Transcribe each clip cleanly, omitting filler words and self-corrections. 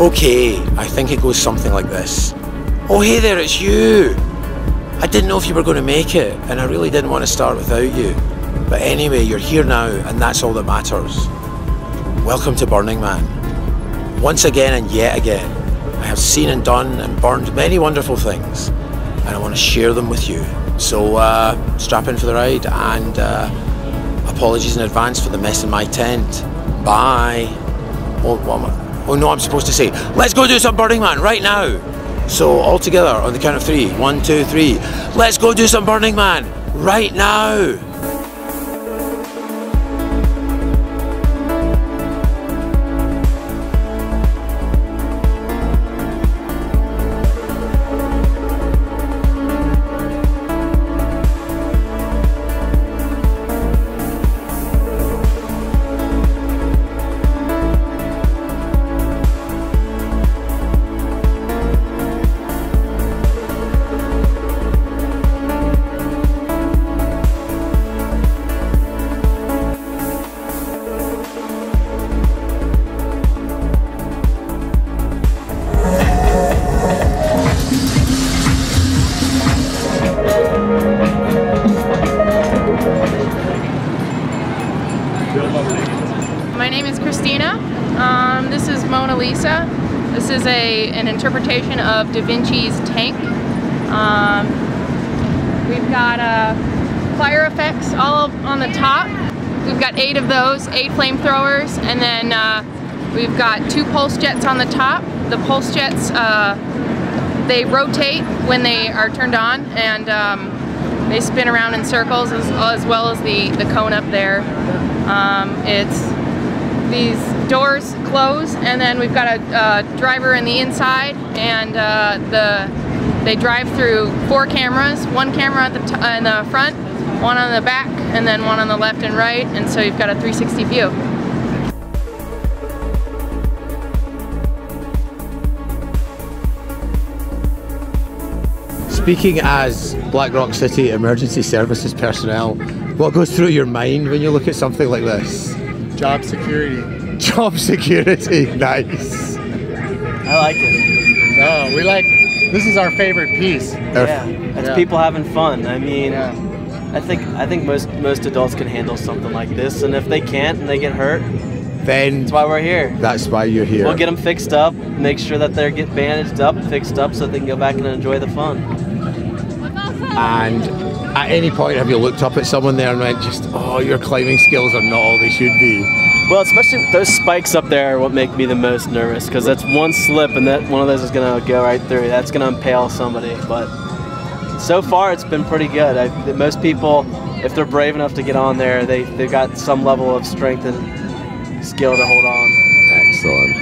Okay, I think it goes something like this. Oh, hey there, it's you. I didn't know if you were going to make it, and I really didn't want to start without you. But anyway, you're here now, and that's all that matters. Welcome to Burning Man. Once again and yet again, I have seen and done and burned many wonderful things, and I want to share them with you. So strap in for the ride, and apologies in advance for the mess in my tent. Bye. Oh no, I'm supposed to say, let's go do some Burning Man right now. So all together on the count of 3. 1, 2, 3. Let's go do some Burning Man right now. My name is Christina. This is Mona Lisa. This is an interpretation of Da Vinci's Tank. We've got fire effects all on the top. We've got 8 of those, 8 flamethrowers, and then we've got 2 pulse jets on the top. The pulse jets, they rotate when they are turned on, and they spin around in circles as well as the cone up there. These doors close, and then we've got a driver in the inside, and they drive through 4 cameras, 1 camera at in the front, 1 on the back, and then 1 on the left and right, and so you've got a 360 view. Speaking as Black Rock City Emergency Services personnel, what goes through your mind when you look at something like this? Job security. Job security, nice. I like it. Oh, this is our favorite piece. Yeah, it's people having fun. I mean, I think most adults can handle something like this, and if they can't and they get hurt, then that's why we're here. That's why you're here. We'll get them fixed up, make sure that they get bandaged up, fixed up, so they can go back and enjoy the fun. And at any point, have you looked up at someone there and went, oh, your climbing skills are not all they should be? Well, especially those spikes up there are what make me the most nervous, because that's one slip and that one of those is going to go right through. That's going to impale somebody. But so far, it's been pretty good. Most people, if they're brave enough to get on there, they've got some level of strength and skill to hold on. Excellent.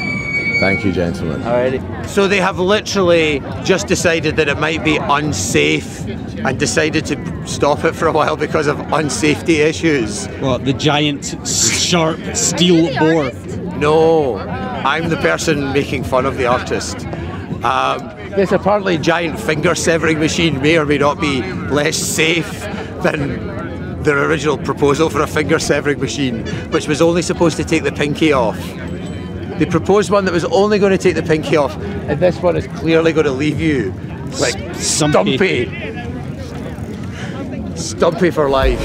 Thank you, gentlemen. Alrighty. So they have literally just decided that it might be unsafe and decided to stop it for a while because of unsafety issues. What, the giant, sharp steel bore? No, I'm the person making fun of the artist. This apparently giant finger severing machine may or may not be less safe than their original proposal for a finger severing machine, which was only supposed to take the pinky off. They proposed one that was only going to take the pinky off, and this one is clearly going to leave you like stumpy. Stumpy for life.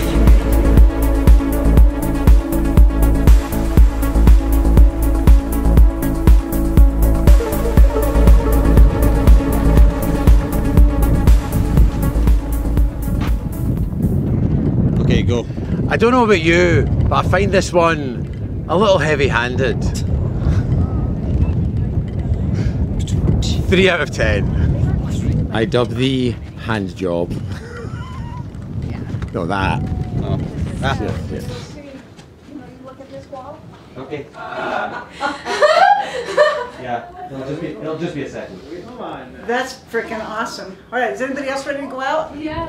Okay, go. I don't know about you, but I find this one a little heavy-handed. 3 out of 10. I dub the hand job. No, that. Oh. Ah. Yeah. Look at this wall. Okay. Yeah, it'll just be a second. Come on. That's freaking awesome. All right, is anybody else ready to go out? Yeah.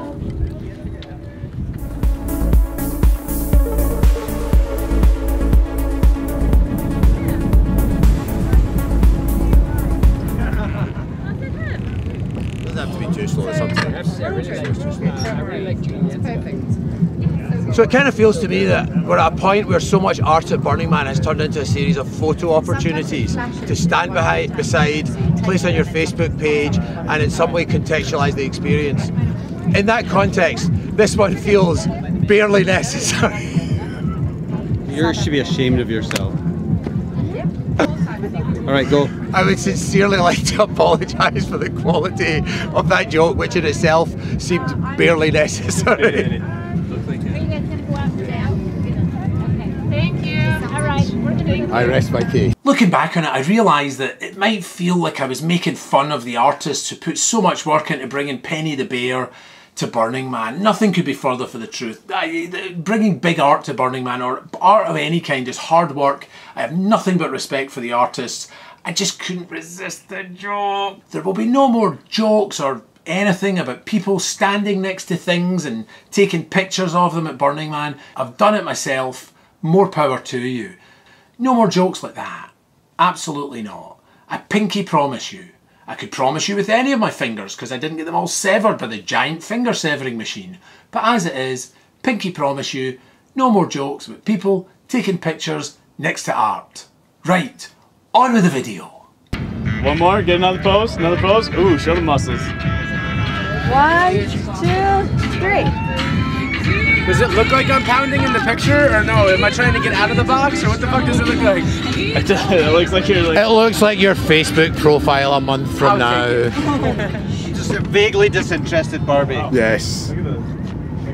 Doesn't have to be too slow sometimes. I really like Julia. It's perfect. So it kind of feels to me that we're at a point where so much art at Burning Man has turned into a series of photo opportunities to stand beside, place on your Facebook page, and in some way contextualise the experience. In that context, this one feels barely necessary. You should be ashamed of yourself. All right, go. I would sincerely like to apologise for the quality of that joke, which in itself seemed barely necessary. Thank you. All right, we're gonna I rest my case. Looking back on it, I realised that it might feel like I was making fun of the artists who put so much work into bringing Penny the Bear to Burning Man. Nothing could be further from the truth. Bringing big art to Burning Man, or art of any kind, is hard work. I have nothing but respect for the artists. I just couldn't resist the joke. There will be no more jokes or anything about people standing next to things and taking pictures of them at Burning Man. I've done it myself. More power to you. No more jokes like that. Absolutely not. I pinky promise you. I could promise you with any of my fingers because I didn't get them all severed by the giant finger severing machine. But as it is, pinky promise you, no more jokes about people taking pictures next to art. Right, on with the video. One more, get another pose, another pose. Ooh, show the muscles. 1, 2, 3. Does it look like I'm pounding in the picture, or no? Am I trying to get out of the box, or what the fuck does it look like? It looks like you're like... It looks like your Facebook profile a month from now. Just a vaguely disinterested Barbie. Yes.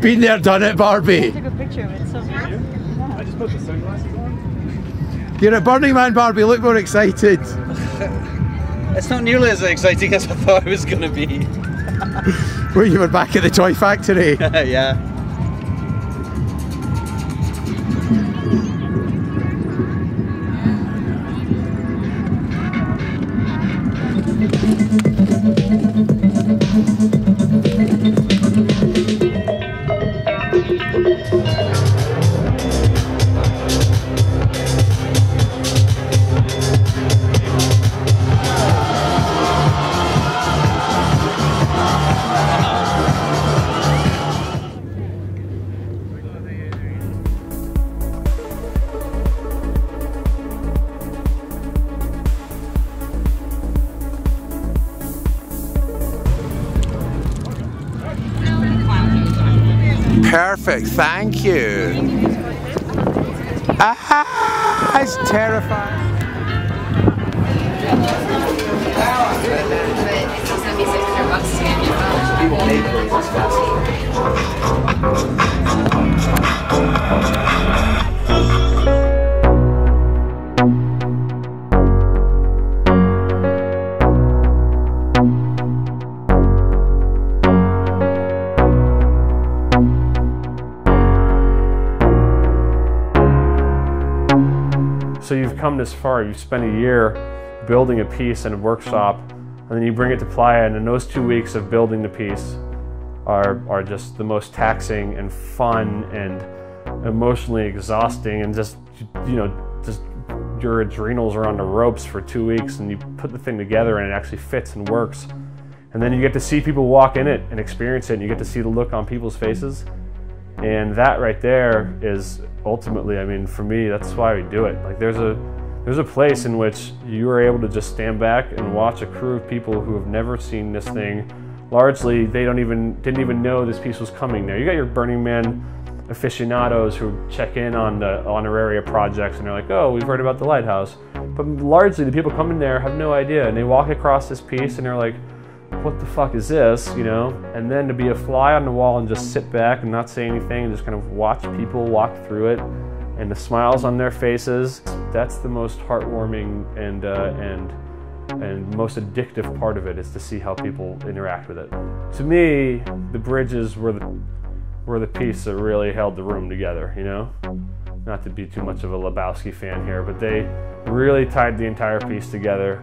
Been there, done it, Barbie. I took a picture of it, so... I just put the sunglasses on. You're at Burning Man, Barbie. Look more excited. It's not nearly as exciting as I thought it was going to be. Where you were back at the toy factory. Yeah. Perfect, thank you. Ah, it's terrifying. So you've come this far, you've spent a year building a piece in a workshop, and then you bring it to Playa, and in those 2 weeks of building the piece are just the most taxing and fun and emotionally exhausting, and just, you know, just your adrenals are on the ropes for 2 weeks, and you put the thing together and it actually fits and works. And then you get to see people walk in it and experience it, and you get to see the look on people's faces. And that right there is ultimately, I mean, for me, that's why we do it. Like there's a place in which you are able to just stand back and watch a crew of people who have never seen this thing. Largely, they didn't even know this piece was coming there. You got your Burning Man aficionados who check in on the honoraria projects and they're like, oh, we've heard about the lighthouse. But largely, the people coming there have no idea, and they walk across this piece and they're like, what the fuck is this, you know? And then to be a fly on the wall and just sit back and not say anything and just kind of watch people walk through it and the smiles on their faces, that's the most heartwarming and most addictive part of it, is to see how people interact with it. To me, the bridges were the piece that really held the room together, you know? Not to be too much of a Lebowski fan here, but they really tied the entire piece together.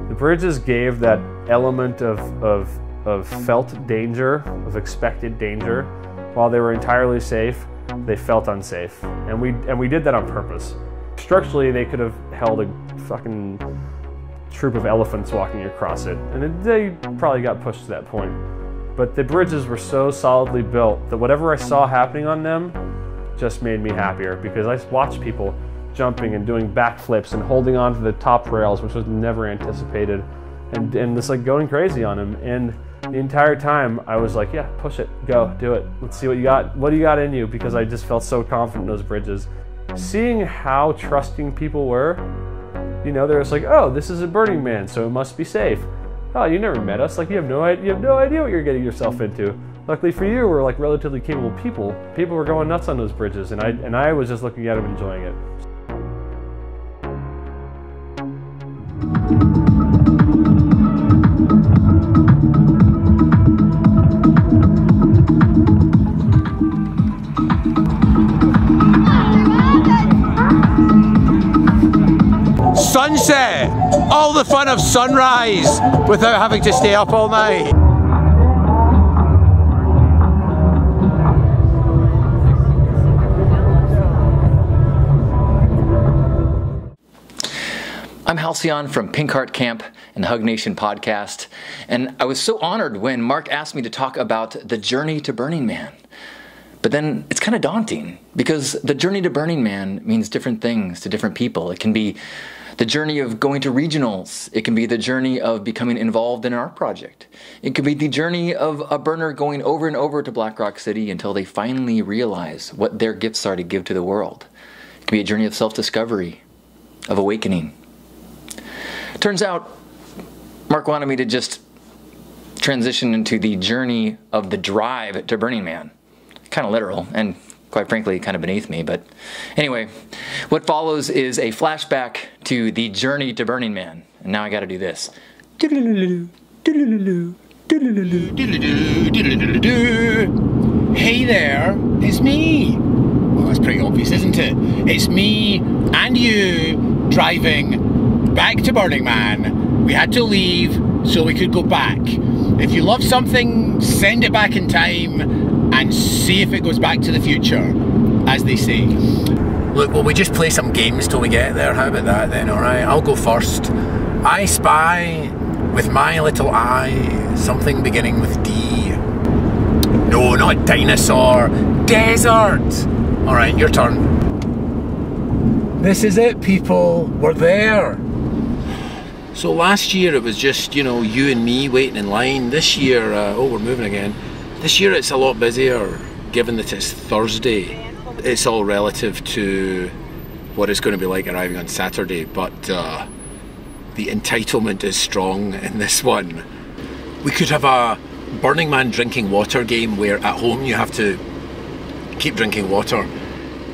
The bridges gave that element of felt danger, of expected danger. While they were entirely safe, they felt unsafe. And we did that on purpose. Structurally, they could have held a fucking troop of elephants walking across it, and they probably got pushed to that point. But the bridges were so solidly built that whatever I saw happening on them just made me happier, because I watched people jumping and doing backflips and holding on to the top rails, which was never anticipated, and just like going crazy on them. And the entire time I was like, yeah, push it, go, do it. Let's see what you got. What do you got in you? Because I just felt so confident in those bridges. Seeing how trusting people were, you know, they're just like, oh, this is a Burning Man, so it must be safe. Oh, you never met us. Like, you have no idea what you're getting yourself into. Luckily for you, we're like relatively capable people. People were going nuts on those bridges, and I was just looking at them, enjoying it. Sunset! All the fun of sunrise without having to stay up all night. I'm Halcyon from Pink Heart Camp and the Hug Nation podcast, and I was so honored when Mark asked me to talk about the journey to Burning Man. But then it's kind of daunting, because the journey to Burning Man means different things to different people. It can be the journey of going to regionals. It can be the journey of becoming involved in an art project. It could be the journey of a burner going over and over to Black Rock City until they finally realize what their gifts are to give to the world. It could be a journey of self-discovery, of awakening. Turns out, Mark wanted me to just transition into the journey of the drive to Burning Man. Kind of literal, and quite frankly, kind of beneath me. But anyway, what follows is a flashback to the journey to Burning Man. And now I gotta do this. Hey there, it's me. Well, that's pretty obvious, isn't it? It's me and you driving back to Burning Man. We had to leave so we could go back. If you love something, send it back in time and see if it goes back to the future, as they say. Look, will we just play some games till we get there? How about that then, alright? I'll go first. I spy with my little eye something beginning with D. No, not dinosaur. Desert! Alright, your turn. This is it, people. We're there. So last year it was just, you know, you and me waiting in line. This year, oh, we're moving again. This year it's a lot busier, given that it's Thursday. It's all relative to what it's going to be like arriving on Saturday, but the entitlement is strong in this one. We could have a Burning Man drinking water game where at home you have to keep drinking water.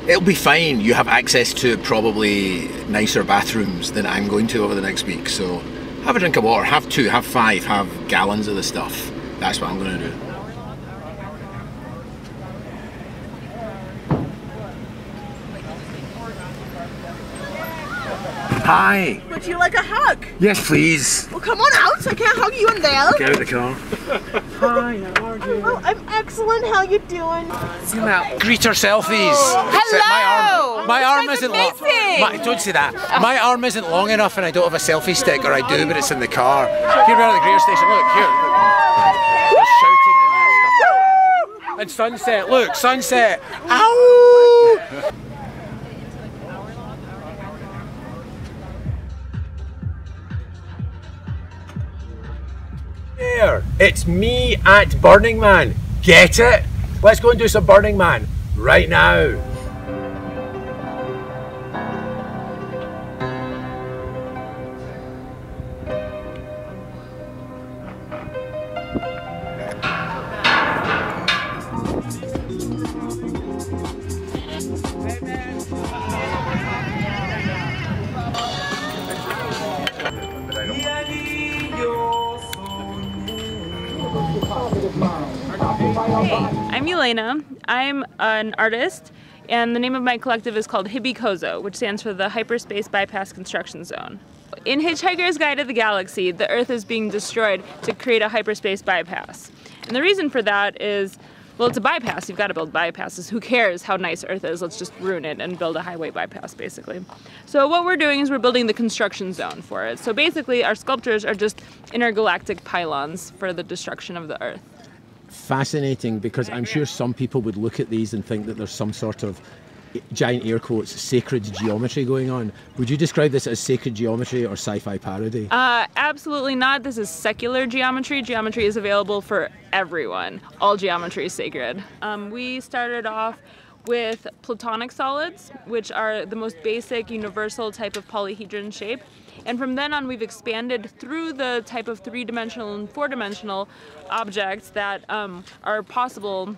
It'll be fine. You have access to probably nicer bathrooms than I'm going to over the next week. So have a drink of water, have 2, have 5, have gallons of the stuff. That's what I'm going to do. Hi. Would you like a hug? Yes, please. Well, come on out. I can't hug you in there. Get out of the car. Hi, how are you? Oh, I'm excellent. How you doing? Zoom out. Greeter selfies. Hello. My arm isn't long. Don't say that. My arm isn't long enough, and I don't have a selfie stick, or I do, but it's in the car. Here we are at the greeter station. Look here. They're shouting and stuff. And sunset. Look, sunset. Ow! There, it's me at Burning Man. Get it? Let's go and do some Burning Man right now. I'm Elena. I'm an artist, and the name of my collective is called HIBICOZO, which stands for the Hyperspace Bypass Construction Zone. In Hitchhiker's Guide to the Galaxy, the Earth is being destroyed to create a hyperspace bypass. And the reason for that is, well, it's a bypass. You've got to build bypasses. Who cares how nice Earth is? Let's just ruin it and build a highway bypass, basically. So what we're doing is we're building the construction zone for it. So basically, our sculptures are just intergalactic pylons for the destruction of the Earth. fascinating because I'm sure some people would look at these and think that there's some sort of, giant air quotes, sacred geometry going on. Would you describe this as sacred geometry or sci-fi parody? Absolutely not. This is secular geometry. Geometry is available for everyone. All geometry is sacred. We started off with platonic solids, which are the most basic universal type of polyhedron shape. And from then on, we've expanded through the type of three-dimensional and four-dimensional objects that are possible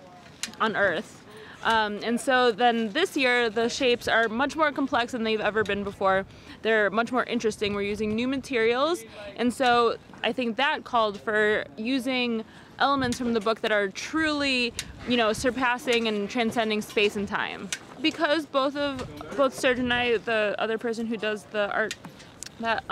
on Earth. And so then this year, the shapes are much more complex than they've ever been before. They're much more interesting. We're using new materials. And so I think that called for using elements from the book that are truly, you know, surpassing and transcending space and time. Because both Serge and I, the other person who does the art, that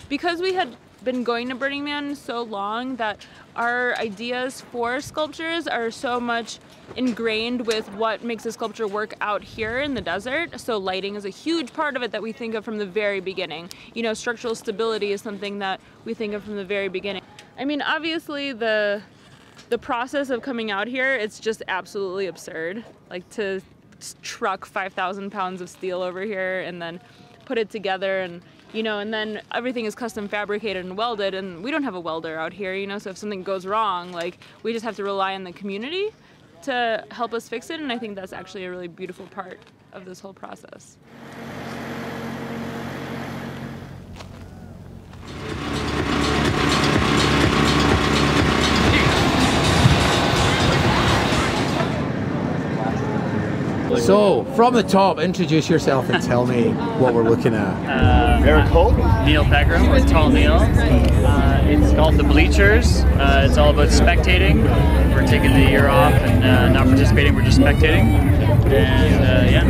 because we had been going to Burning Man so long that our ideas for sculptures are so much ingrained with what makes a sculpture work out here in the desert. So lighting is a huge part of it that we think of from the very beginning. You know, structural stability is something that we think of from the very beginning. I mean, obviously the process of coming out here, it's just absolutely absurd. Like to truck 5,000 pounds of steel over here and then put it together, and you know, and then everything is custom fabricated and welded, and we don't have a welder out here, you know, so if something goes wrong, like, we just have to rely on the community to help us fix it, and I think that's actually a really beautiful part of this whole process. So, from the top, introduce yourself and tell me what we're looking at. Eric Holt, Neil Pegram, or Tall Neil. It's called The Bleachers. It's all about spectating. We're taking the year off and not participating, we're just spectating. And yeah.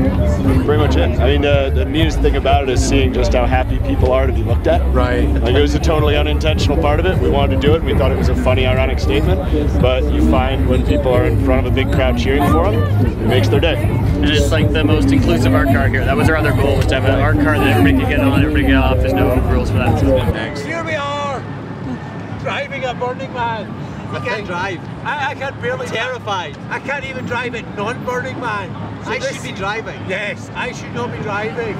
Pretty much it. I mean, the neatest thing about it is seeing just how happy people are to be looked at. Right. Like, it was a totally unintentional part of it. We wanted to do it, and we thought it was a funny, ironic statement. But you find when people are in front of a big crowd cheering for them, it makes their day. And it's like the most inclusive art car here. That was our other goal, was to have an art car that everybody could get on, everybody get off. There's no rules for that. So. Thanks. Here we are, driving at Burning Man. I can't drive. I can't barely. Terrified. I can't even drive at non-Burning Man. So I should be driving. Yes, I should not be driving.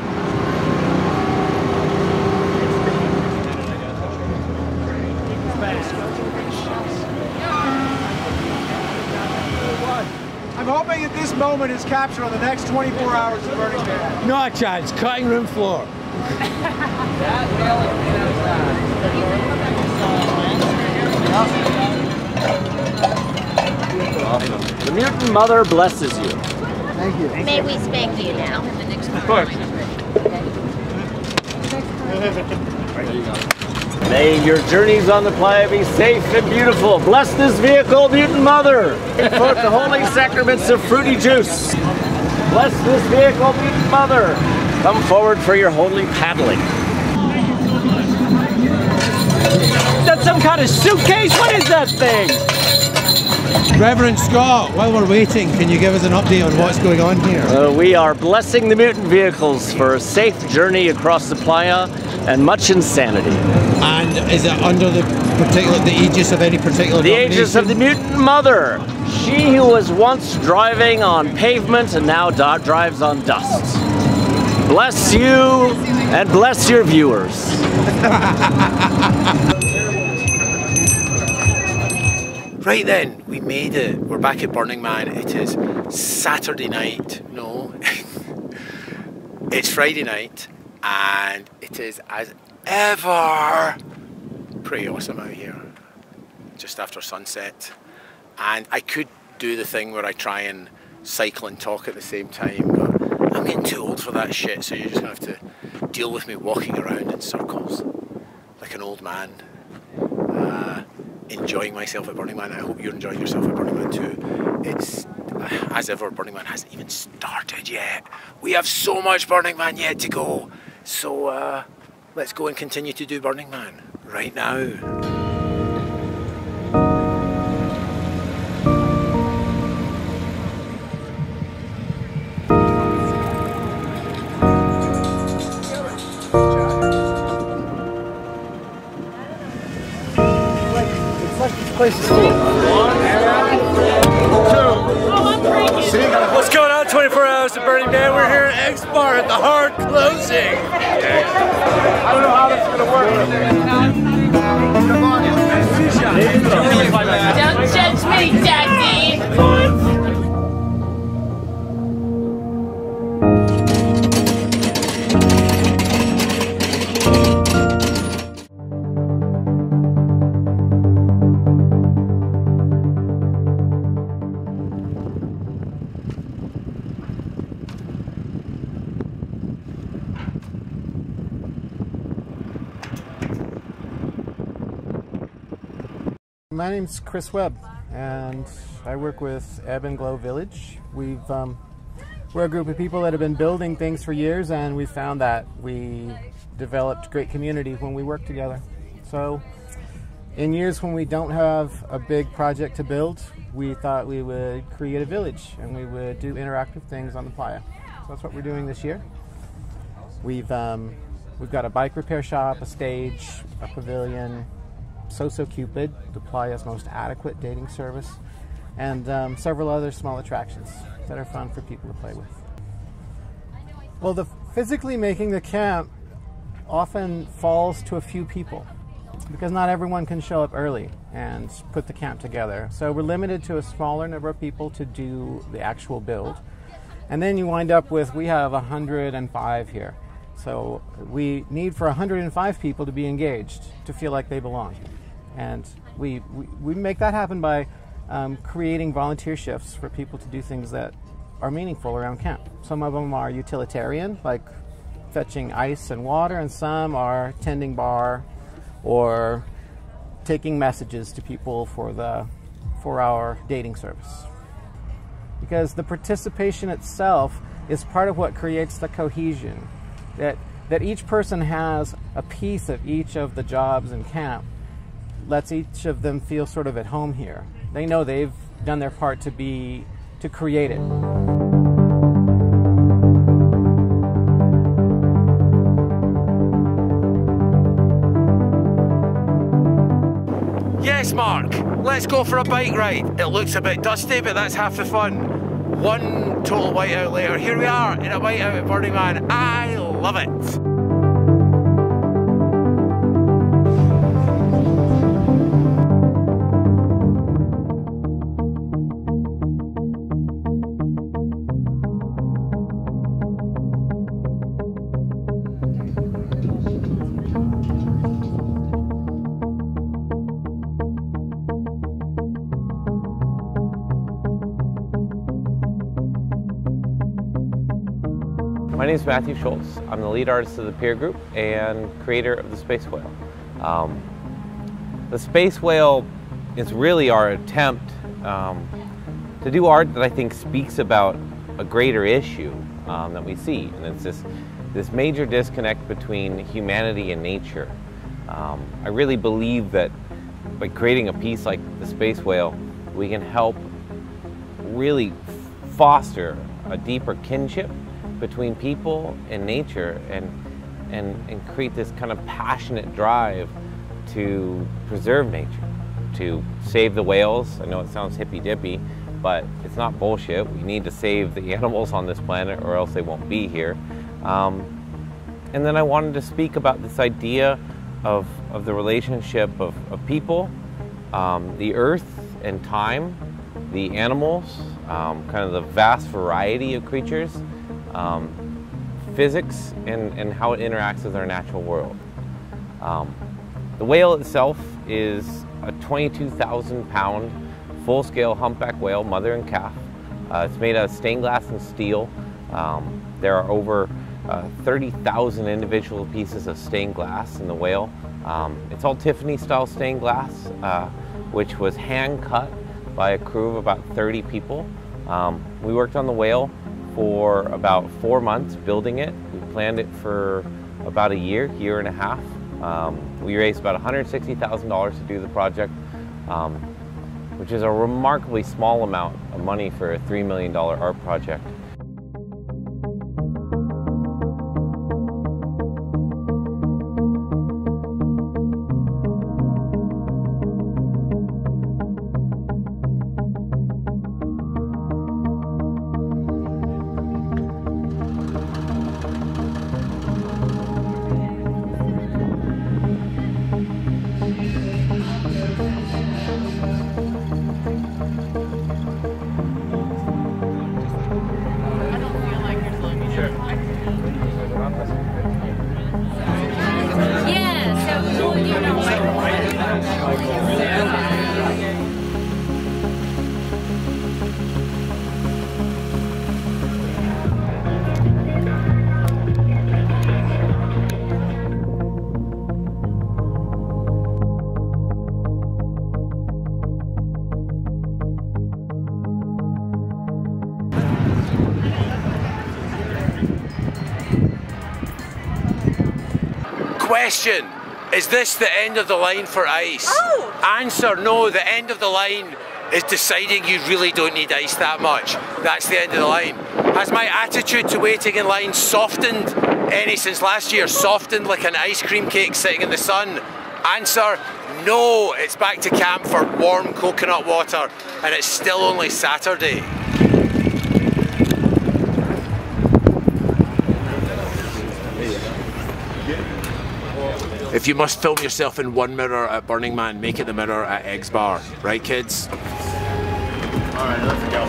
I'm hoping that this moment is captured on the next 24 hours of Burning Man. No chance, cutting room floor. Awesome. The Mutant Mother blesses you. Thank you. May we spank you now? Of course. May your journeys on the playa be safe and beautiful. Bless this vehicle, Mutant Mother. Invoke the holy sacraments of fruity juice. Bless this vehicle, Mutant Mother. Come forward for your holy paddling. That's some kind of suitcase? What is that thing? Reverend Scott, while we're waiting, can you give us an update on what's going on here? We are blessing the mutant vehicles for a safe journey across the playa and much insanity. And is it under the aegis of any particular The aegis of the Mutant Mother. She who was once driving on pavement and now drives on dust. Bless you and bless your viewers. Right then, we made it. We're back at Burning Man. It is Saturday night. No, it's Friday night, and it is, as ever, pretty awesome out here. Just after sunset. And I could do the thing where I try and cycle and talk at the same time, but I'm getting too old for that shit, so you're just going to have to deal with me walking around in circles like an old man. Enjoying myself at Burning Man. I hope you're enjoying yourself at Burning Man too. It's, as ever, Burning Man hasn't even started yet. We have so much Burning Man yet to go. So let's go and continue to do Burning Man right now. This place is full of fun. House of Burning Man. We're here at X Bar at the hard closing. I don't know how this is going to work. Come on, don't judge me, Daddy. My name's Chris Webb, and I work with Ebb and Glow Village. We're a group of people that have been building things for years, and we found that we developed great community when we work together. So in years when we don't have a big project to build, we thought we would create a village and we would do interactive things on the playa. So that's what we're doing this year. We've got a bike repair shop, a stage, a pavilion, SoSo-Cupid, the playa's most adequate dating service, and several other small attractions that are fun for people to play with. Well, physically making the camp often falls to a few people because not everyone can show up early and put the camp together. So we're limited to a smaller number of people to do the actual build. And then you wind up with, we have 105 here. So we need for 105 people to be engaged, to feel like they belong. And we make that happen by creating volunteer shifts for people to do things that are meaningful around camp. Some of them are utilitarian, like fetching ice and water, and some are tending bar or taking messages to people for the 4-hour dating service. Because the participation itself is part of what creates the cohesion. That each person has a piece of each of the jobs in camp lets each of them feel sort of at home here. They know they've done their part to create it. Yes, Mark, let's go for a bike ride. It looks a bit dusty, but that's half the fun. One total whiteout later, here we are in a whiteout at Burning Man. I love it. My name is Matthew Schultz. I'm the lead artist of the Peer Group and creator of the Space Whale. The Space Whale is really our attempt to do art that I think speaks about a greater issue that we see, and it's this major disconnect between humanity and nature. I really believe that by creating a piece like the Space Whale, we can help really foster a deeper kinship between people and nature, and create this kind of passionate drive to preserve nature, to save the whales. I know it sounds hippy-dippy, but it's not bullshit. We need to save the animals on this planet or else they won't be here. And then I wanted to speak about this idea of the relationship of people, the earth and time, the animals, kind of the vast variety of creatures, physics, and how it interacts with our natural world. The whale itself is a 22,000-pound full-scale humpback whale, mother and calf. It's made out of stained glass and steel. There are over 30,000 individual pieces of stained glass in the whale. It's all Tiffany-style stained glass, which was hand-cut by a crew of about 30 people. We worked on the whale for about 4 months building it. We planned it for about a year and a half. We raised about $160,000 to do the project, which is a remarkably small amount of money for a $3 million art project. Question, is this the end of the line for ice? Oh. Answer, no, the end of the line is deciding you really don't need ice that much. That's the end of the line. Has my attitude to waiting in line softened any since last year? Softened like an ice cream cake sitting in the sun? Answer, no, it's back to camp for warm coconut water, and it's still only Saturday. If you must film yourself in one mirror at Burning Man, make it the mirror at Eggs Bar. Right, kids? Alright, let's go.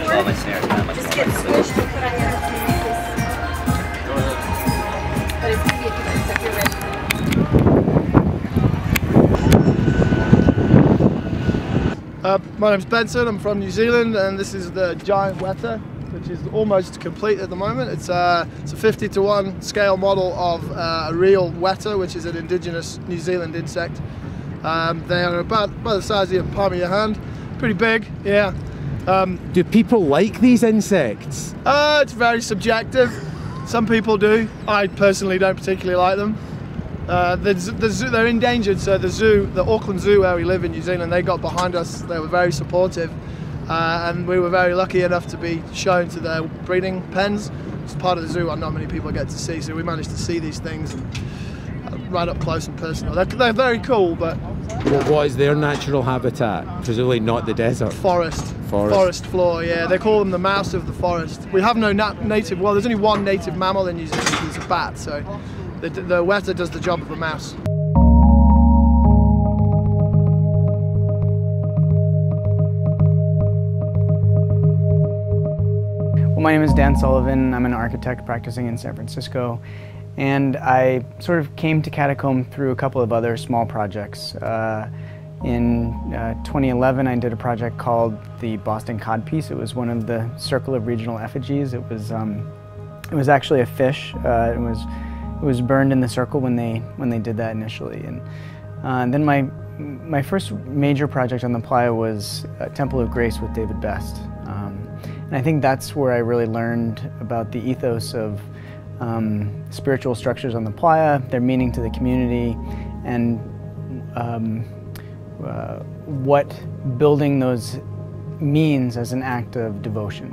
Cardboard. Just get squished and put on your But it's easy if you can step your My name's Benson, I'm from New Zealand, and this is the giant weta, which is almost complete at the moment. It's a 50:1 scale model of a real weta, which is an indigenous New Zealand insect. They are about the size of the palm of your hand, pretty big, yeah. Do people like these insects? It's very subjective. Some people do. I personally don't particularly like them. They're endangered, so the Auckland Zoo where we live in New Zealand, they got behind us. They were very supportive, and we were very lucky enough to be shown to their breeding pens. It's part of the zoo not many people get to see, so we managed to see these things and, right up close and personal. They're very cool, but... What is their natural habitat? Presumably not the desert. Forest floor, yeah. They call them the mouse of the forest. We have no native, well, there's only one native mammal in New Zealand, it's a bat, so the weta does the job of a mouse. Well, my name is Dan Sullivan. I'm an architect practicing in San Francisco, and I sort of came to Catacomb through a couple of other small projects. In 2011, I did a project called the Boston Codpiece. It was one of the Circle of Regional Effigies. It was actually a fish. It was burned in the circle when they did that initially. And then my first major project on the playa was Temple of Grace with David Best. And I think that's where I really learned about the ethos of spiritual structures on the playa, their meaning to the community, and what building those means as an act of devotion.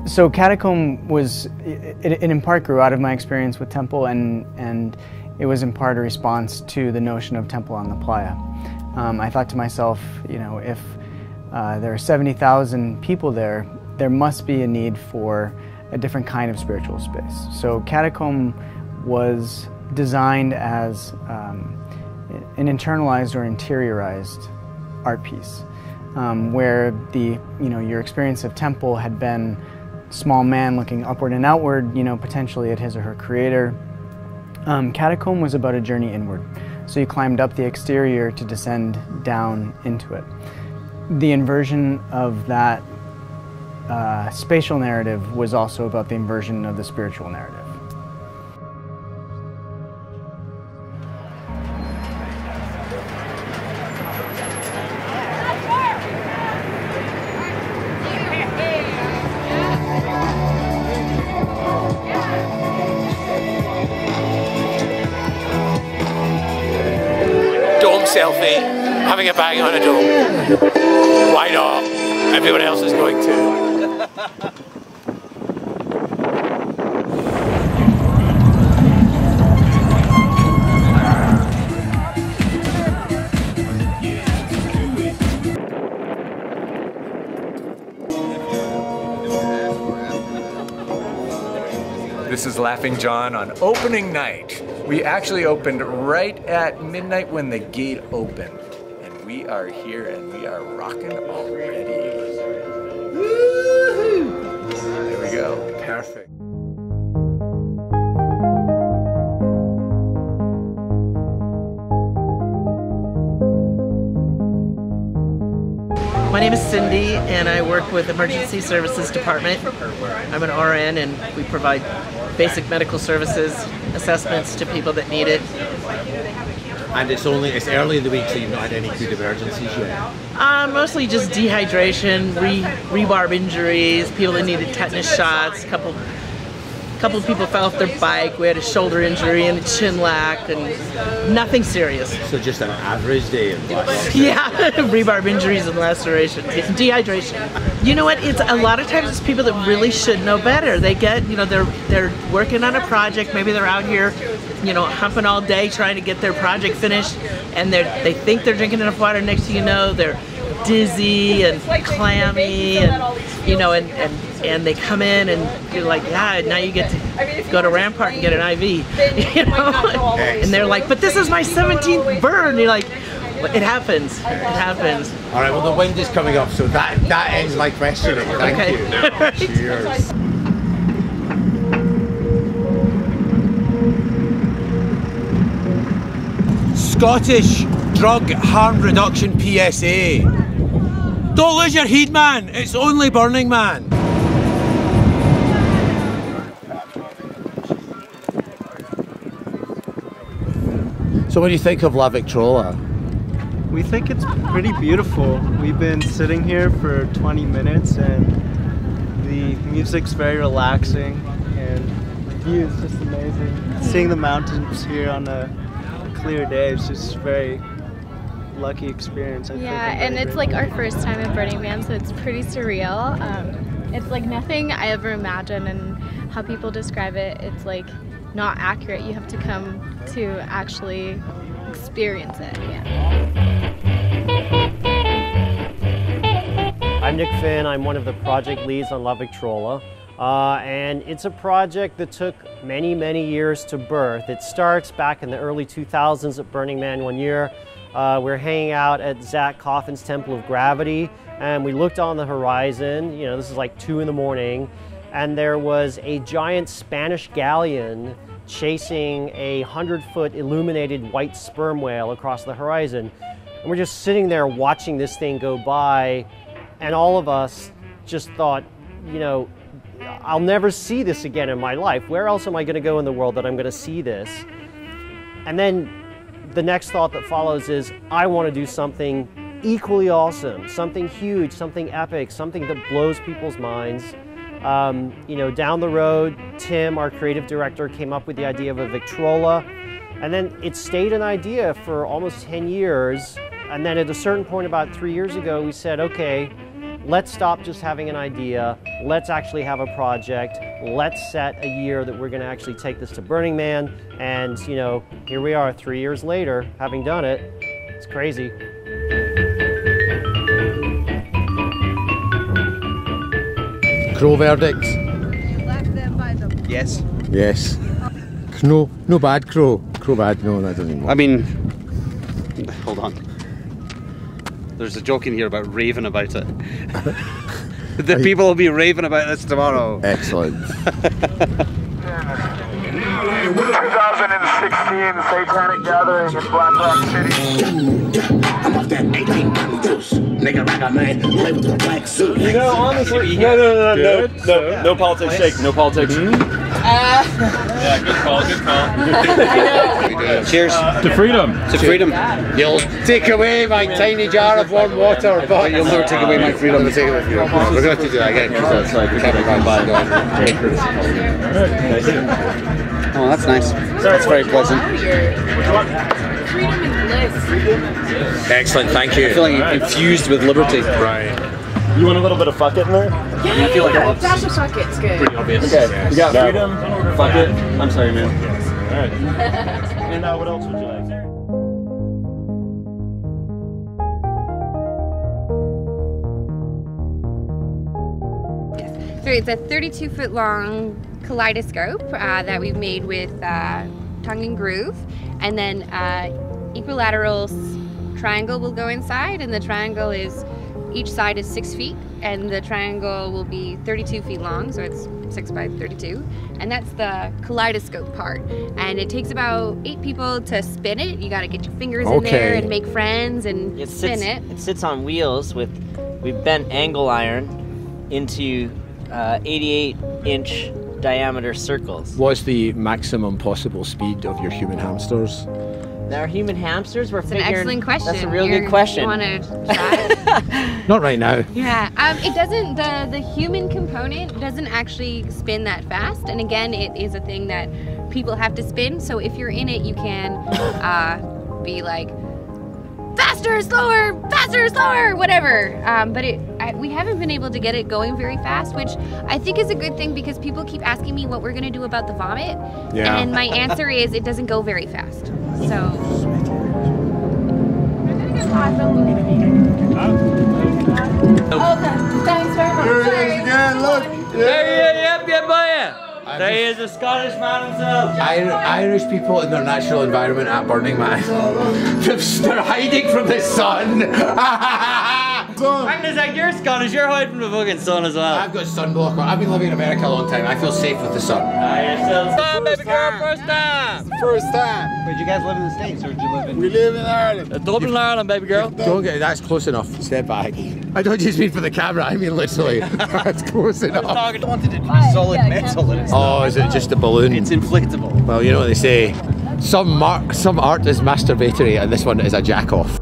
So Catacomb was, it in part grew out of my experience with Temple, and it was in part a response to the notion of Temple on the playa. I thought to myself, you know, if there are 70,000 people there, there must be a need for a different kind of spiritual space. So Catacomb was designed as an internalized or interiorized art piece, where your experience of Temple had been small man looking upward and outward, potentially at his or her creator. Catacomb was about a journey inward. So you climbed up the exterior to descend down into it. The inversion of that spatial narrative was also about the inversion of the spiritual narrative. Selfie, having a bang on a dome. Why not? Everyone else is going to. This is Laughing John on opening night. We actually opened right at midnight when the gate opened. And we are here and we are rocking already. Woohoo! There we go. Perfect. My name is Cindy and I work with Emergency Services Department. I'm an RN and we provide basic medical services, assessments to people that need it. And it's early in the week, so you've not had any good emergencies yet? Mostly just dehydration, rebarb injuries, people that needed tetanus shots, couple of people fell off their bike. We had a shoulder injury and a chin lack, and nothing serious. So just an average day in life. Yeah, rebarb injuries and laceration, dehydration. You know what? It's a lot of times it's people that really should know better. They get, you know, they're working on a project. Maybe they're out here, you know, humping all day trying to get their project finished, and they think they're drinking enough water. Next thing you know, they're dizzy and clammy, and you know, and they come in and you're like, yeah, now you get to go to Rampart and get an IV, you know, and they're like, but this is my 17th burn. You're like, it happens. It happens. All right. Well, the wind is coming up, so that ends my questioning. Thank you. Cheers. Scottish Drug Harm Reduction PSA. Don't lose your heed, man. It's only Burning Man. So what do you think of La Victrola? We think it's pretty beautiful. We've been sitting here for 20 minutes and the music's very relaxing and the view is just amazing. Seeing the mountains here on a clear day is just a very lucky experience. I think. And it's like our first time at Burning Man, so it's pretty surreal. It's like nothing I ever imagined, and how people describe it, it's like not accurate. You have to come to actually experience it. Yeah. I'm Nick Finn. I'm one of the project leads on La Victrola. And it's a project that took many, many years to birth. It starts back in the early 2000s at Burning Man one year. We're hanging out at Zach Coffin's Temple of Gravity, and we looked on the horizon. You know, this is like 2 in the morning, and there was a giant Spanish galleon chasing a 100-foot illuminated white sperm whale across the horizon. And we're just sitting there watching this thing go by, and all of us just thought, you know, I'll never see this again in my life. Where else am I going to go in the world that I'm going to see this? And then the next thought that follows is, I want to do something equally awesome, something huge, something epic, something that blows people's minds. You know, down the road, Tim, our creative director, came up with the idea of a Victrola, and then it stayed an idea for almost 10 years. And then at a certain point about 3 years ago, we said, okay, let's stop just having an idea. Let's actually have a project. Let's set a year that we're going to actually take this to Burning Man. And, you know, here we are 3 years later, having done it. It's crazy. Crow verdict? Yes. Yes. No bad crow. Crow bad, no, that doesn't work. I mean, hold on. There's a joke in here about raving about it. The people will be raving about this tomorrow. Excellent. 2016 Satanic Gathering in Black Rock City. I'm off that 18 dose. Nigga like a man, play with the black suit. You know, honestly, no politics shake, no politics. Yeah, good call, good call. Cheers. To freedom. To freedom. You'll take away my tiny jar of warm water, but you'll never take away my freedom. We'll take away freedom. We're going to have to do that again because that's like we can't go by going. Oh, that's nice. That's very pleasant. Freedom and bliss. Excellent, thank you. I feel like infused with liberty. Right. You want a little bit of fuck it in there? Yeah, I feel like dash of fuck it's good. Pretty obvious. Okay, you got freedom, fuck it. I'm sorry, man. All right. And what else would you like? So it's a 32-foot long kaleidoscope that we've made with tongue and groove, and then equilateral triangle will go inside, and the triangle is, each side is 6 feet, and the triangle will be 32 feet long, so it's 6 by 32, and that's the kaleidoscope part. And it takes about 8 people to spin it. You got to get your fingers in there and make friends and spin it. It sits on wheels with, we've bent angle iron into 88-inch diameter circles. What's the maximum possible speed of your human hamsters? Are human hamsters? We're It's an excellent question. That's a real good question. You want to try? Not right now. Yeah, it doesn't, the human component doesn't actually spin that fast. And again, it is a thing that people have to spin. So if you're in it, you can be like, faster, slower, whatever. But we haven't been able to get it going very fast, which I think is a good thing because people keep asking me what we're gonna do about the vomit. Yeah. And my answer is it doesn't go very fast. So. Okay, thanks very much. Here it is again, look. Yeah, boy. There he is, the Scottish man himself. Irish people in their natural environment at Burning Man. They're hiding from the sun. Magnus, like you're Scottish, you're hiding from the fucking sun as well. I've got sunblock on. I've been living in America a long time. I feel safe with the sun. Baby girl, first time. First time. Did you guys live in the States or did you live in? We live in Ireland. Dublin, Ireland, baby girl. Don't get that's close enough. Step back. I don't just mean for the camera. I mean literally. That's close enough. I wanted it to be solid metal. And it's Oh, is it just a balloon? It's inflatable. Well, you know what they say. Some art is masturbatory, and this one is a jack off.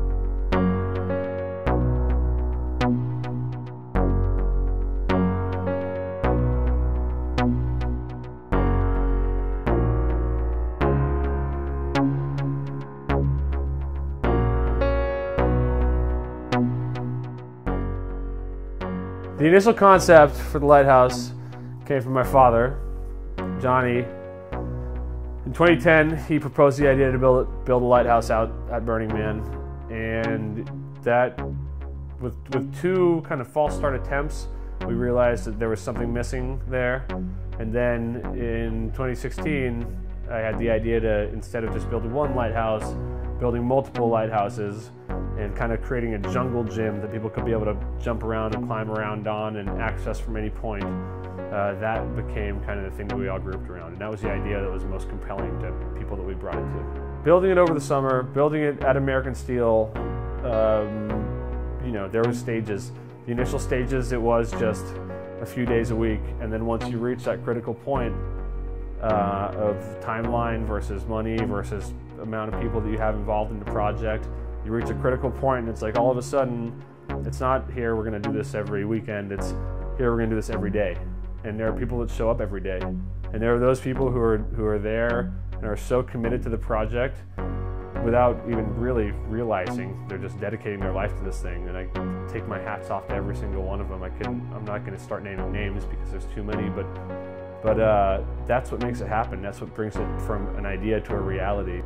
The initial concept for the lighthouse came from my father, Johnny. In 2010, he proposed the idea to build a lighthouse out at Burning Man, and that, with two kind of false start attempts, we realized that there was something missing there. And then in 2016, I had the idea to, instead of just building one lighthouse, building multiple lighthouses and kind of creating a jungle gym that people could be able to jump around and climb around on and access from any point. That became kind of the thing that we all grouped around, and that was the idea that was most compelling to people that we brought it to. Building it over the summer, building it at American Steel, you know, there were stages. The initial stages, it was just a few days a week, and then once you reach that critical point of timeline versus money versus amount of people that you have involved in the project, you reach a critical point and it's like all of a sudden, it's not here we're gonna do this every weekend, it's here we're gonna do this every day. And there are people that show up every day. And there are those people who are there and are so committed to the project without even really realizing they're just dedicating their life to this thing. And I take my hats off to every single one of them. I'm not gonna start naming names because there's too many, but that's what makes it happen. That's what brings it from an idea to a reality.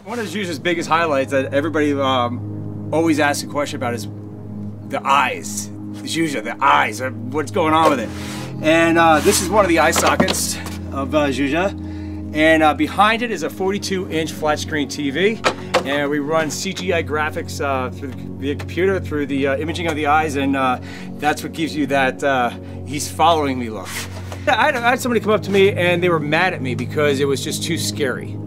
One of Zhuzha's biggest highlights that everybody always asks a question about is the eyes. Zhuzha, the eyes, what's going on with it? And this is one of the eye sockets of Zhuzha. And behind it is a 42-inch flat screen TV. And we run CGI graphics via computer through the imaging of the eyes, and that's what gives you that he's following me look. I had somebody come up to me and they were mad at me because it was just too scary.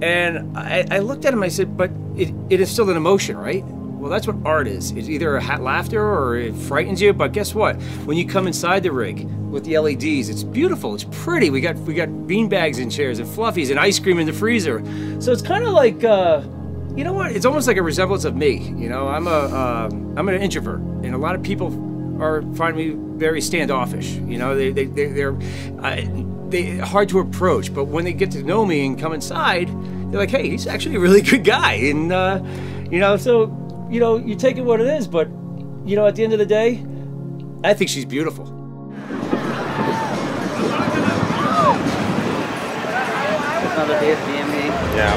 And I looked at him and I said, but it is still an emotion, right? Well, that's what art is. It's either a laughter or it frightens you, but guess what? When you come inside the rig with the LEDs, it's beautiful, it's pretty. We got bean bags in chairs and fluffies and ice cream in the freezer. So it's kind of like, you know what? It's almost like a resemblance of me. You know, I'm an introvert, and a lot of people find me very standoffish. You know, they're hard to approach, but when they get to know me and come inside, they're like, hey, he's actually a really good guy. And, you know, so, you know, you take it what it is, but, you know, at the end of the day, I think she's beautiful. Another day at BME. Yeah.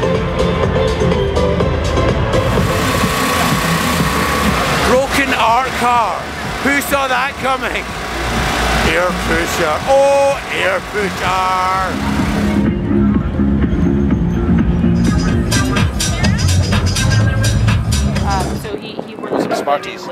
art car. Who saw that coming? Air pusher. Oh, air pusher. So he works Some Smarties.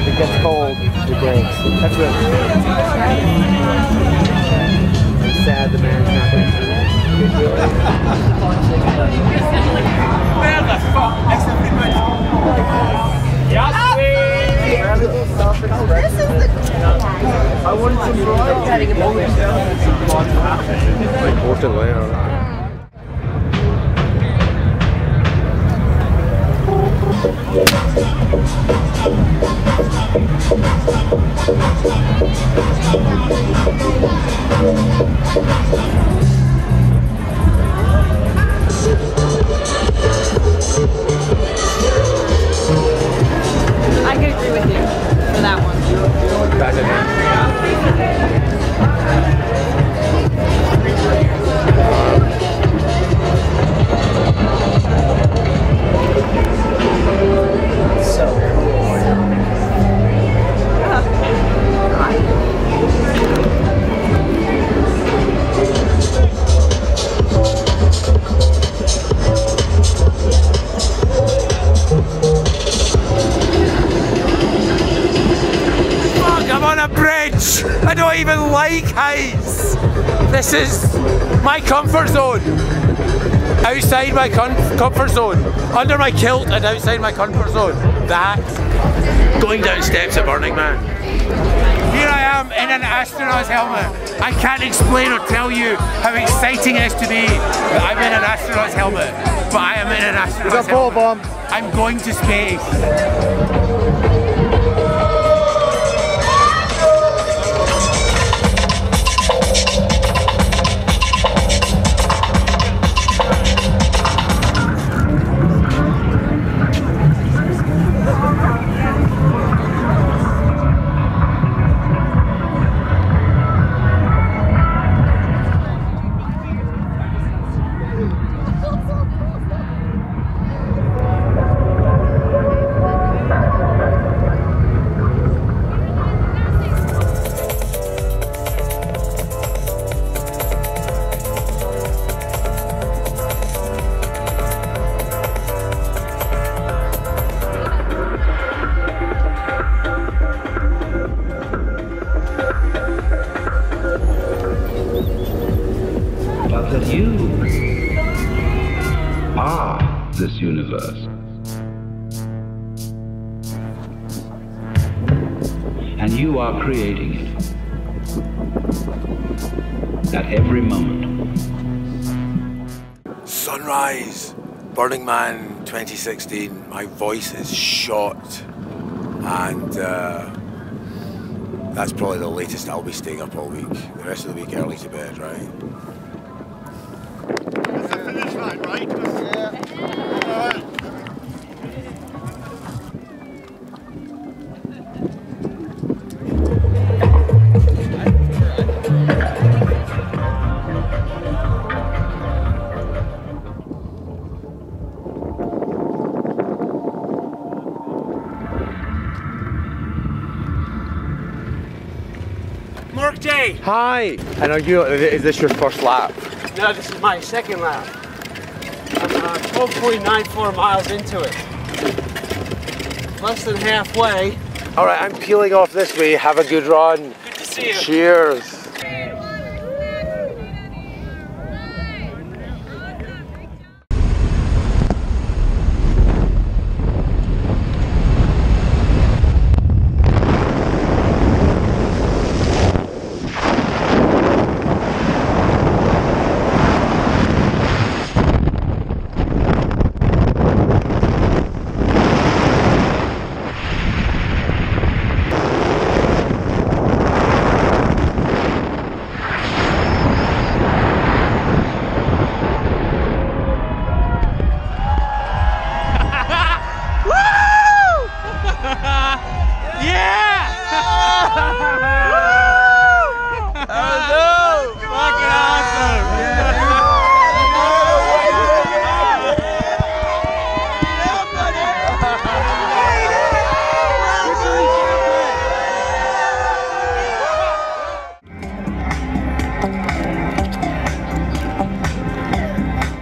It gets cold, it breaks. That's really sad the man's not going to Where the fuck? This is the I wanted to I could agree with you for that one. I don't even like heights. This is my comfort zone. Outside my comfort zone. Under my kilt and outside my comfort zone. That. Going down steps at Burning Man. Here I am in an astronaut's helmet. I can't explain or tell you how exciting it is to be that I'm in an astronaut's helmet. But I am in an astronaut's helmet. I'm going to space. This universe. And you are creating it at every moment. Sunrise, Burning Man 2016. My voice is shot, and that's probably the latest I'll be staying up all week. The rest of the week early to bed, right? That's the finish line, right? Mark J. Hi. And is this your first lap? No, this is my second lap. I'm 12.94 miles into it. Less than halfway. All right, I'm peeling off this way. Have a good run. Good to see you. Cheers.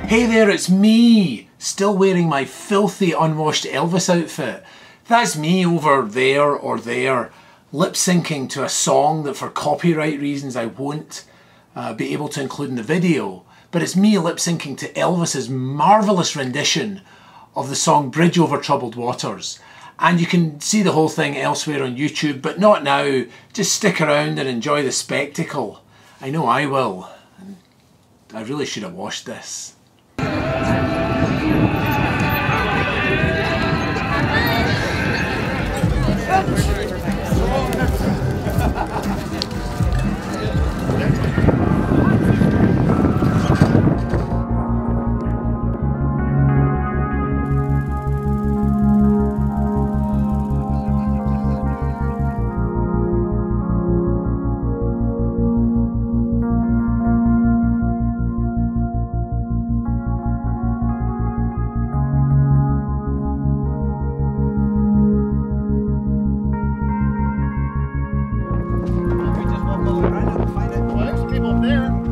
Hey there, it's me, still wearing my filthy unwashed Elvis outfit. That's me over there or there, lip syncing to a song that for copyright reasons I won't be able to include in the video. But it's me lip syncing to Elvis's marvellous rendition of the song Bridge Over Troubled Waters. And you can see the whole thing elsewhere on YouTube, but not now. Just stick around and enjoy the spectacle. I know I will. I really should have washed this.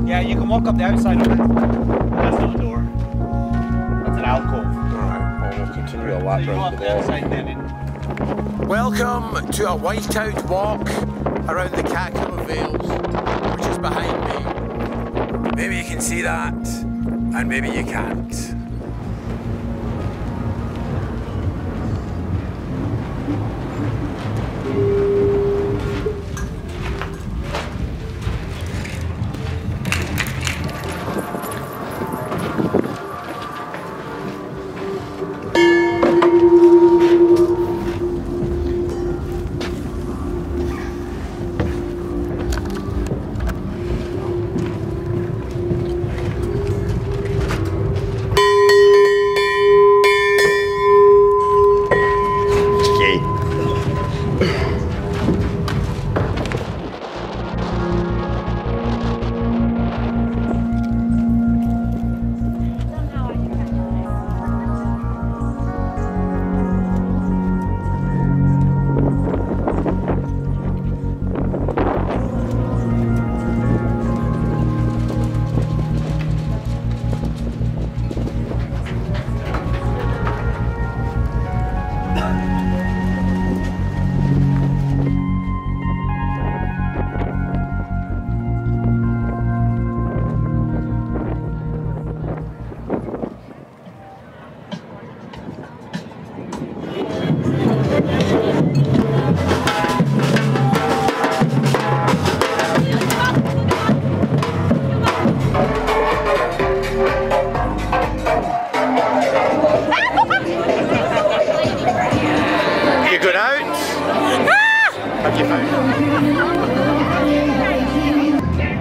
Yeah, you can walk up the outside of it. That's not a door. That's an alcove. Alright, well, we'll continue a lap around the wall. Welcome to a whiteout walk around the Kakuma Vales, which is behind me. Maybe you can see that, and maybe you can't.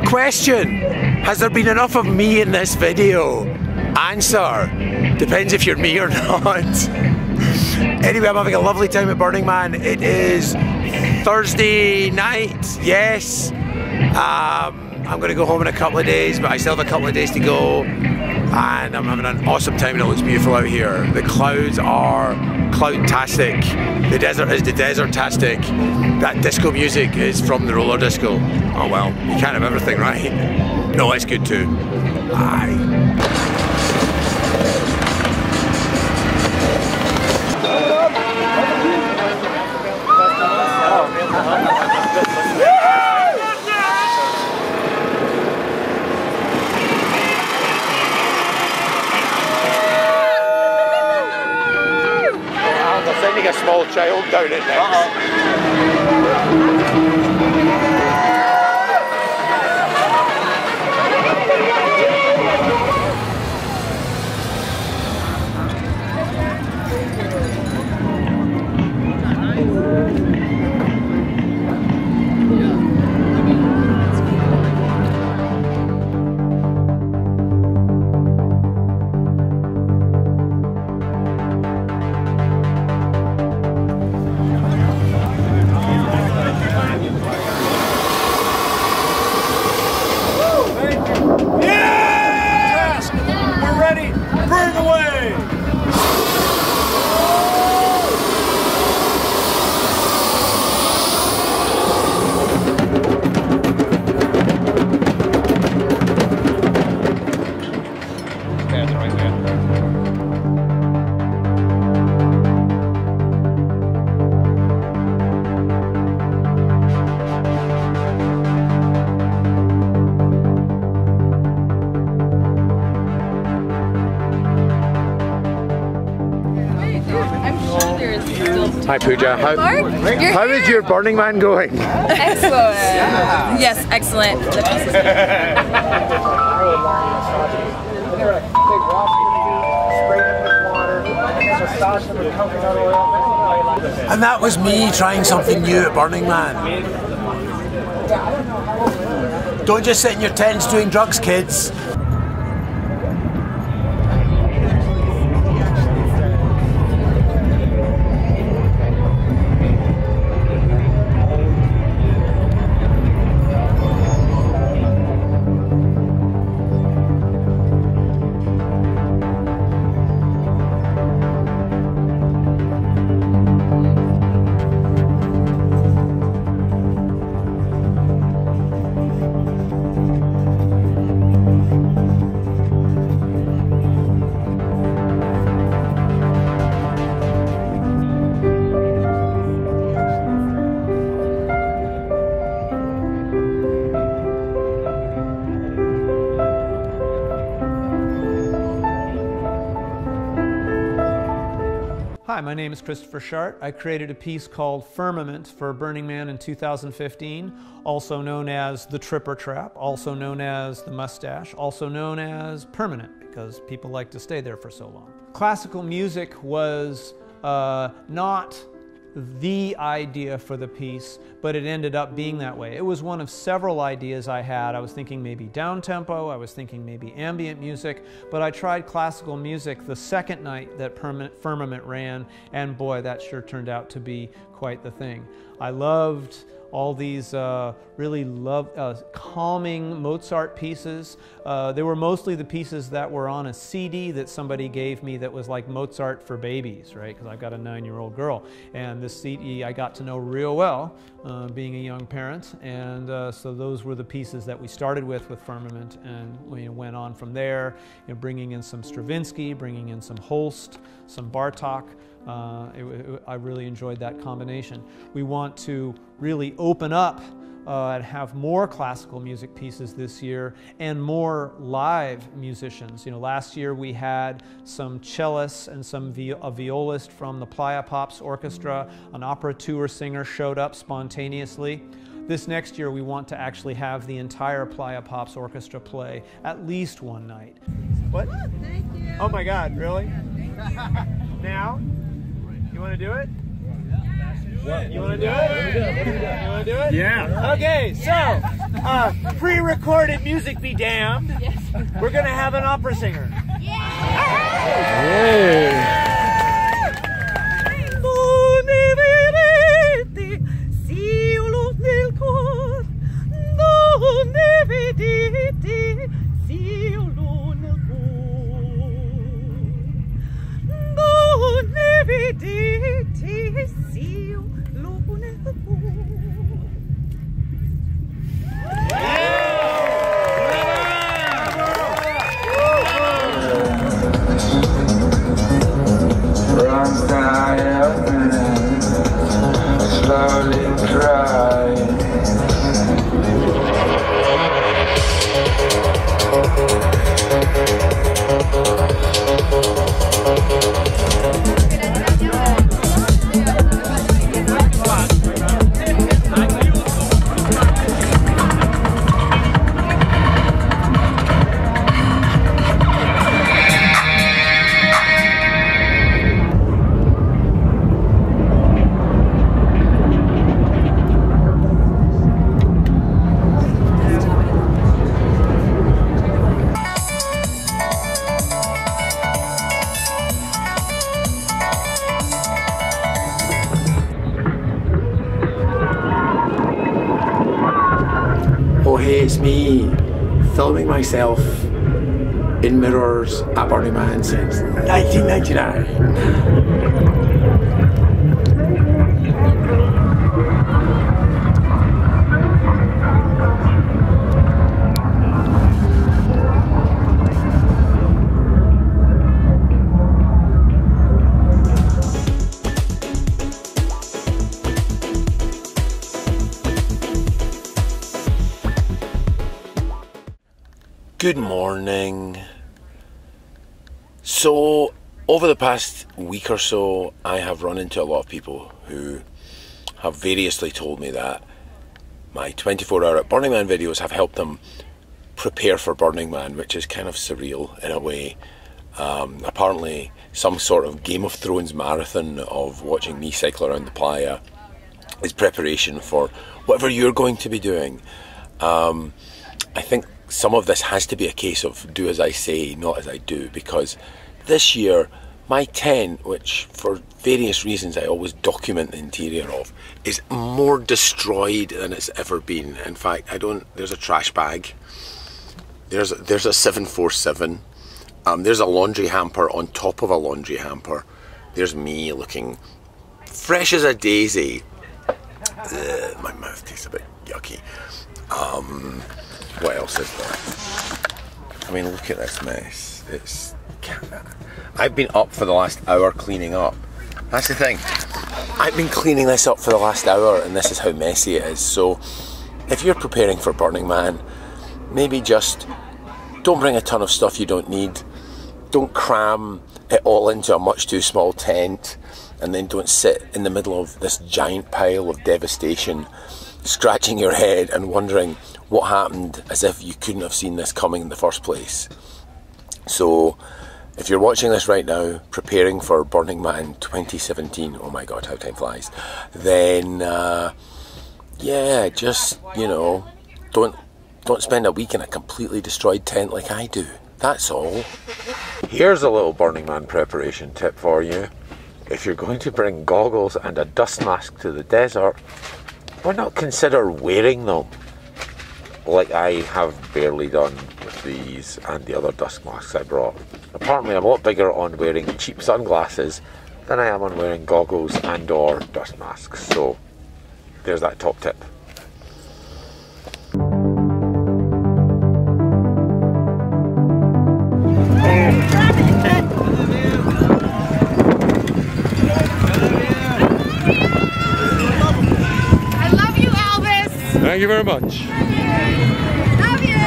Question: has there been enough of me in this video? Answer: depends if you're me or not. Anyway, I'm having a lovely time at Burning Man. It is Thursday night, yes. I'm going to go home in a couple of days, but I still have a couple of days to go. And I'm having an awesome time and it looks beautiful out here. The clouds are cloud-tastic. The desert is the desert-tastic. That disco music is from the roller disco. Oh well, you can't have everything, right? No, it's good too. Aye. Sending a small child down it Hi Pooja. Mark, How is your Burning Man going? Excellent. Yes, excellent. And that was me trying something new at Burning Man. Don't just sit in your tents doing drugs, kids. Hi, my name is Christopher Shart. I created a piece called Firmament for Burning Man in 2015, also known as the Tripper Trap, also known as the Mustache, also known as Permanent, because people like to stay there for so long. Classical music was not the idea for the piece, but it ended up being that way. It was one of several ideas I had. I was thinking maybe down-tempo, I was thinking maybe ambient music, but I tried classical music the second night that Firmament ran, and boy, that sure turned out to be quite the thing. I loved all these really calming Mozart pieces. They were mostly the pieces that were on a CD that somebody gave me that was like Mozart for babies, right? Because I've got a 9-year-old girl. And this CD I got to know real well, being a young parent. And so those were the pieces that we started with Firmament, and we went on from there, bringing in some Stravinsky, bringing in some Holst, some Bartók. I really enjoyed that combination. We want to really open up and have more classical music pieces this year and more live musicians. Last year we had some cellists and a violist from the Playa Pops Orchestra. An opera tour singer showed up spontaneously. This next year we want to actually have the entire Playa Pops Orchestra play at least one night. What? Thank you. Oh my God, really? Now? You want to do it? You want to do it? You want to do it? Yeah. Okay, so, pre-recorded music be damned. We're going to have an opera singer. Oh hey, it's me, filming myself in mirrors at Burning Man since 1999. Good morning. So, Over the past week or so, I have run into a lot of people who have variously told me that my 24-hour at Burning Man videos have helped them prepare for Burning Man, which is kind of surreal in a way. Apparently some sort of Game of Thrones marathon of watching me cycle around the playa is preparation for whatever you're going to be doing. I think some of this has to be a case of do as I say, not as I do, because this year my tent, which for various reasons I always document the interior of, is more destroyed than it's ever been. In fact, there's a trash bag, there's a 747, there's a laundry hamper on top of a laundry hamper, there's me looking fresh as a daisy. My mouth tastes a bit yucky. What else is there? I mean, look at this mess. I've been up for the last hour cleaning up. That's the thing. I've been cleaning this up for the last hour, and this is how messy it is. So if you're preparing for Burning Man, maybe just don't bring a ton of stuff you don't need. Don't cram it all into a much too small tent, and then don't sit in the middle of this giant pile of devastation, scratching your head and wondering what happened, as if you couldn't have seen this coming in the first place. So if you're watching this right now, preparing for Burning Man 2017, oh my god, how time flies, then yeah, just, you know, don't spend a week in a completely destroyed tent like I do. That's all. Here's a little Burning Man preparation tip for you. If you're going to bring goggles and a dust mask to the desert, why not consider wearing them? Like I have barely done with these and the other dust masks I brought. Apparently I'm a lot bigger on wearing cheap sunglasses than I am on wearing goggles and or dust masks. So there's that top tip. Thank you very much. Love you!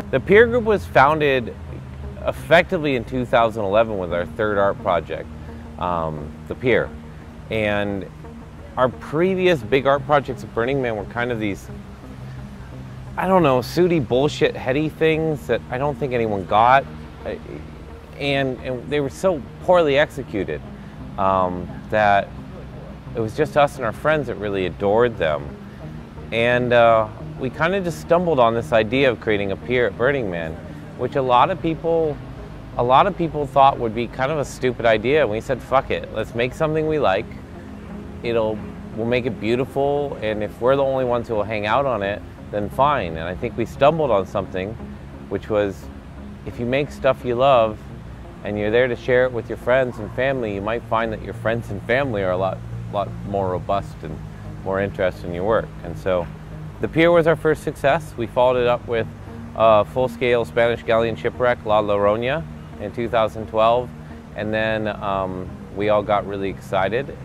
The Pier Group was founded effectively in 2011 with our third art project, The Pier. And our previous big art projects at Burning Man were kind of these, I don't know, sooty bullshit heady things that I don't think anyone got. And they were so poorly executed that it was just us and our friends that really adored them. And we kind of just stumbled on this idea of creating a pier at Burning Man, which a lot of people thought would be kind of a stupid idea. And we said, fuck it, let's make something we like. We'll make it beautiful, and if we're the only ones who will hang out on it, then fine. And I think we stumbled on something, which was, if you make stuff you love and you're there to share it with your friends and family, you might find that your friends and family are a lot more robust and more interested in your work. And so The Pier was our first success. We followed it up with a full-scale Spanish galleon shipwreck, La Llorona, in 2012. And then we all got really excited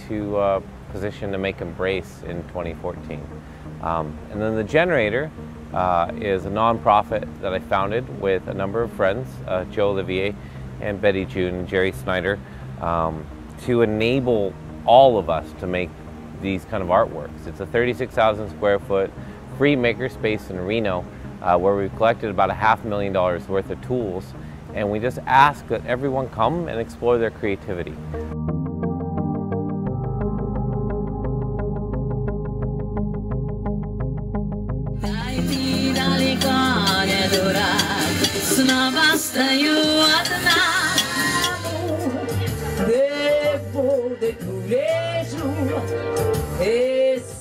to position to make Embrace in 2014. And then The Generator is a nonprofit that I founded with a number of friends, Joe Olivier and Betty June and Jerry Snyder, to enable all of us to make these kind of artworks. It's a 36,000 square foot free makerspace in Reno where we've collected about $500,000 worth of tools, and we just ask that everyone come and explore their creativity. Devo de tu beijo, esse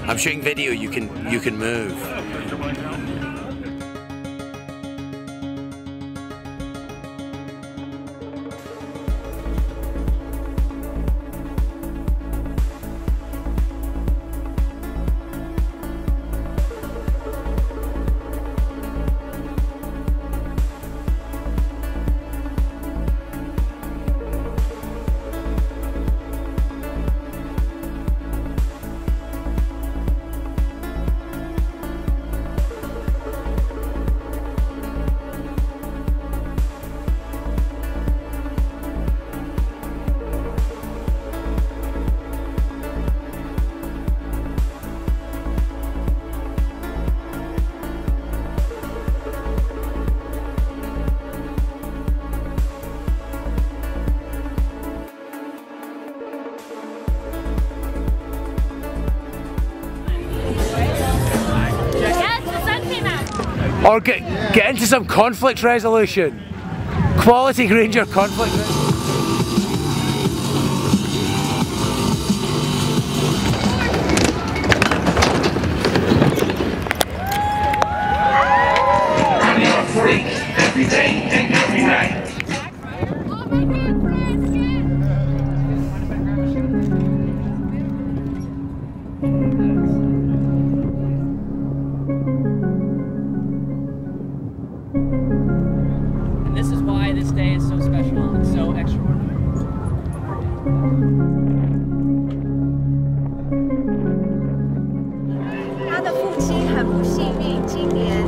I'm shooting video, you can move. Or get into some conflict resolution. Quality Granger conflict resolution. Every day and every night. And this is why this day is so special and so extraordinary. 他的父亲很不幸运，今年。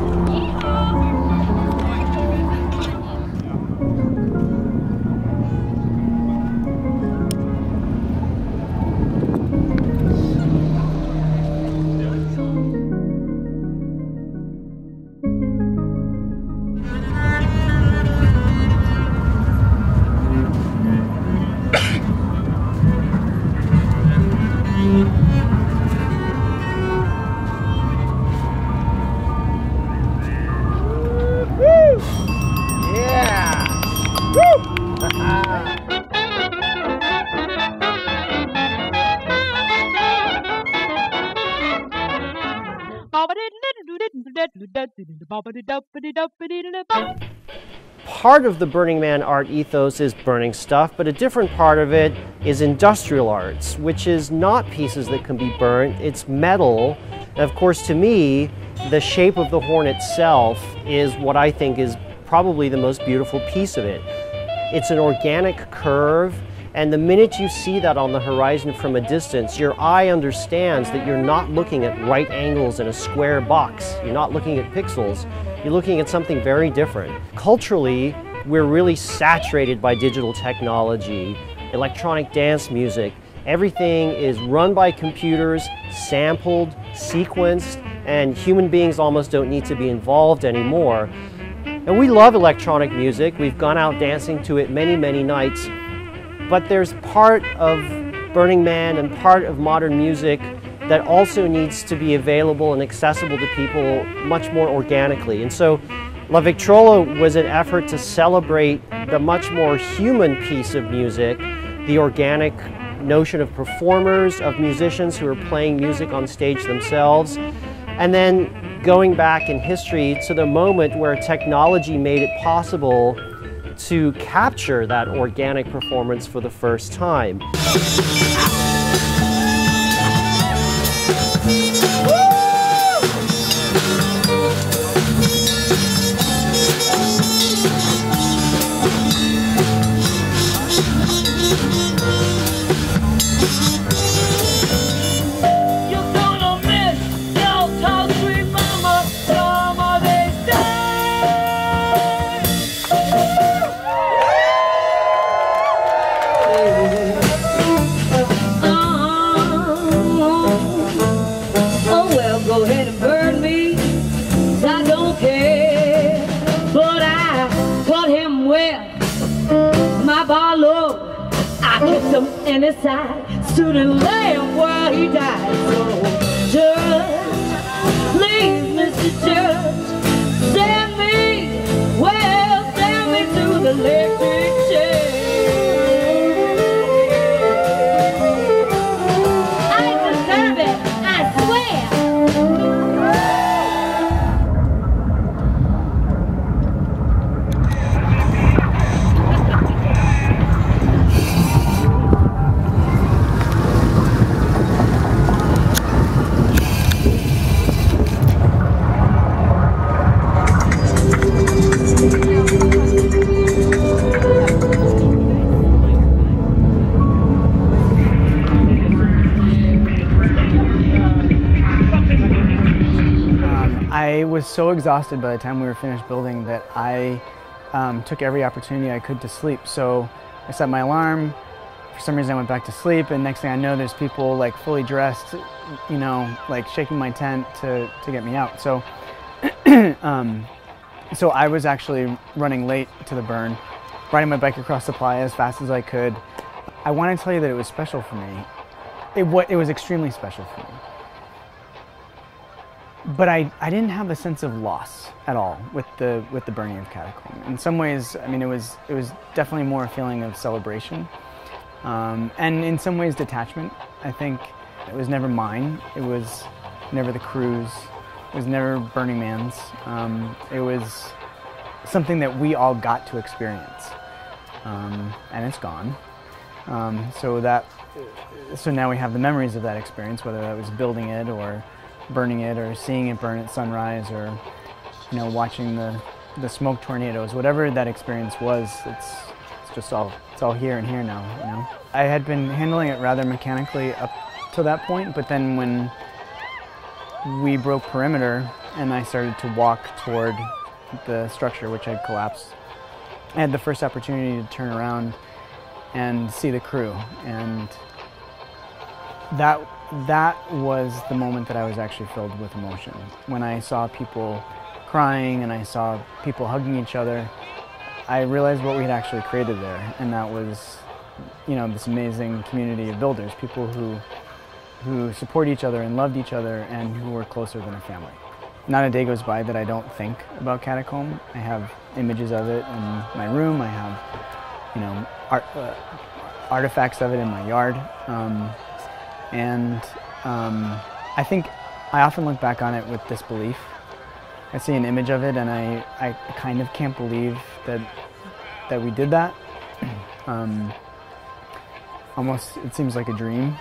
Part of the Burning Man art ethos is burning stuff, but a different part of it is industrial arts, which is not pieces that can be burnt, it's metal. And of course, to me, the shape of the horn itself is what I think is probably the most beautiful piece of it. It's an organic curve, and the minute you see that on the horizon from a distance, your eye understands that you're not looking at right angles in a square box. You're not looking at pixels. you're looking at something very different. Culturally, we're really saturated by digital technology, electronic dance music. Everything is run by computers, sampled, sequenced, and human beings almost don't need to be involved anymore. And we love electronic music. We've gone out dancing to it many, many nights. But there's part of Burning Man and part of modern music that also needs to be available and accessible to people much more organically. And so La Victrola was an effort to celebrate the much more human piece of music, the organic notion of performers, of musicians who are playing music on stage themselves, and then going back in history to the moment where technology made it possible to capture that organic performance for the first time. And aside, soon and lay him where he died. So, Judge, please, Mr. Judge, send me, well, send me to the electric chair. I deserve it, I swear. I was so exhausted by the time we were finished building that I took every opportunity I could to sleep. So I set my alarm, for some reason I went back to sleep, and next thing I know there's people like fully dressed, you know, like shaking my tent to get me out. So, so I was actually running late to the burn, riding my bike across the playa as fast as I could. I want to tell you that it was special for me. It was extremely special for me. But I didn't have a sense of loss at all with the burning of Catacomb. In some ways, I mean, it was definitely more a feeling of celebration, and in some ways detachment. I think it was never mine. It was never the crew's. It was never Burning Man's. It was something that we all got to experience, and it's gone. So now we have the memories of that experience, whether that was building it or burning it or seeing it burn at sunrise, or watching the smoke tornadoes. Whatever that experience was, it's just all here and here now. I had been handling it rather mechanically up to that point, but then when we broke perimeter and I started to walk toward the structure which had collapsed, I had the first opportunity to turn around and see the crew, and that was the moment that I was actually filled with emotion. When I saw people crying and I saw people hugging each other, I realized what we had actually created there, and that was, this amazing community of builders, people who support each other and loved each other and who were closer than a family. Not a day goes by that I don't think about Catacomb. I have images of it in my room. I have, artifacts of it in my yard. I think I often look back on it with disbelief. I see an image of it and I kind of can't believe that we did that. Almost, it seems like a dream.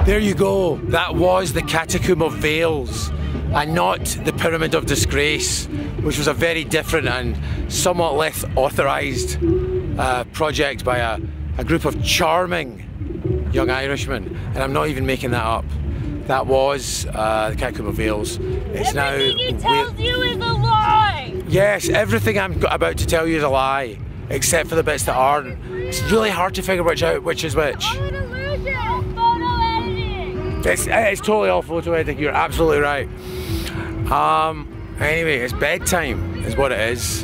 There you go. That was the Catacomb of Veils, and not the Pyramid of Disgrace, which was a very different and somewhat less authorised project by a group of charming young Irishmen. And I'm not even making that up. That was the Catacomb of Veils. It's now. Everything he tells you is a lie! Yes, everything I'm about to tell you is a lie, except for the bits that aren't. It's really hard to figure which is which. It's totally all photo editing, you're absolutely right. Anyway, it's bedtime is what it is.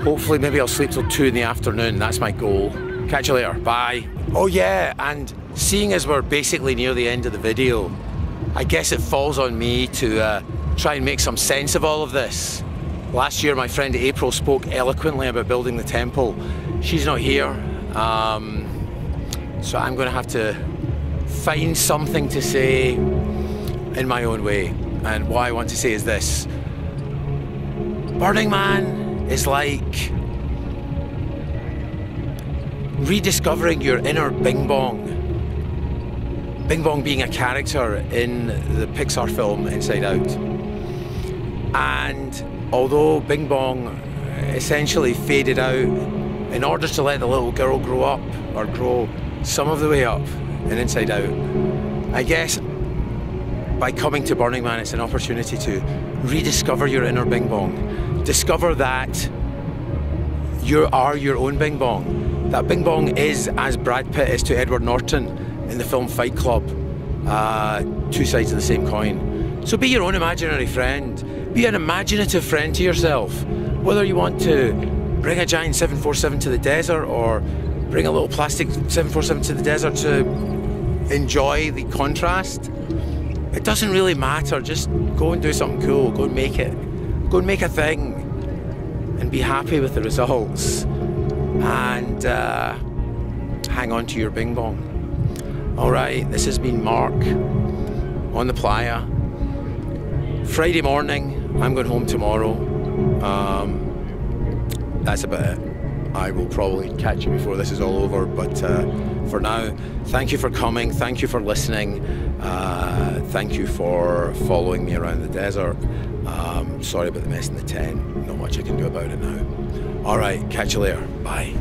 Hopefully maybe I'll sleep till 2 in the afternoon, that's my goal. Catch you later, bye. Oh yeah, and seeing as we're basically near the end of the video, I guess it falls on me to try and make some sense of all of this. Last year my friend April spoke eloquently about building the temple. She's not here, so I'm going to have to find something to say in my own way. And what I want to say is this. Burning Man is like rediscovering your inner Bing Bong. Bing Bong being a character in the Pixar film Inside Out. And although Bing Bong essentially faded out in order to let the little girl grow up, or grow some of the way up in Inside Out, I guess by coming to Burning Man it's an opportunity to rediscover your inner Bing Bong. Discover that you are your own Bing Bong. That Bing Bong is as Brad Pitt is to Edward Norton in the film Fight Club. Two sides of the same coin. So be your own imaginary friend. Be an imaginative friend to yourself. Whether you want to bring a giant 747 to the desert or bring a little plastic 747 to the desert to enjoy the contrast, it doesn't really matter. Just go and do something cool. Go and make it. Go and make a thing and be happy with the results, and hang on to your Bing Bong. Alright, this has been Mark on the playa. Friday morning, I'm going home tomorrow. That's about it. I will probably catch you before this is all over, but for now, thank you for coming, thank you for listening, thank you for following me around the desert. Sorry about the mess in the tent, not much I can do about it now. Alright, catch you later, bye.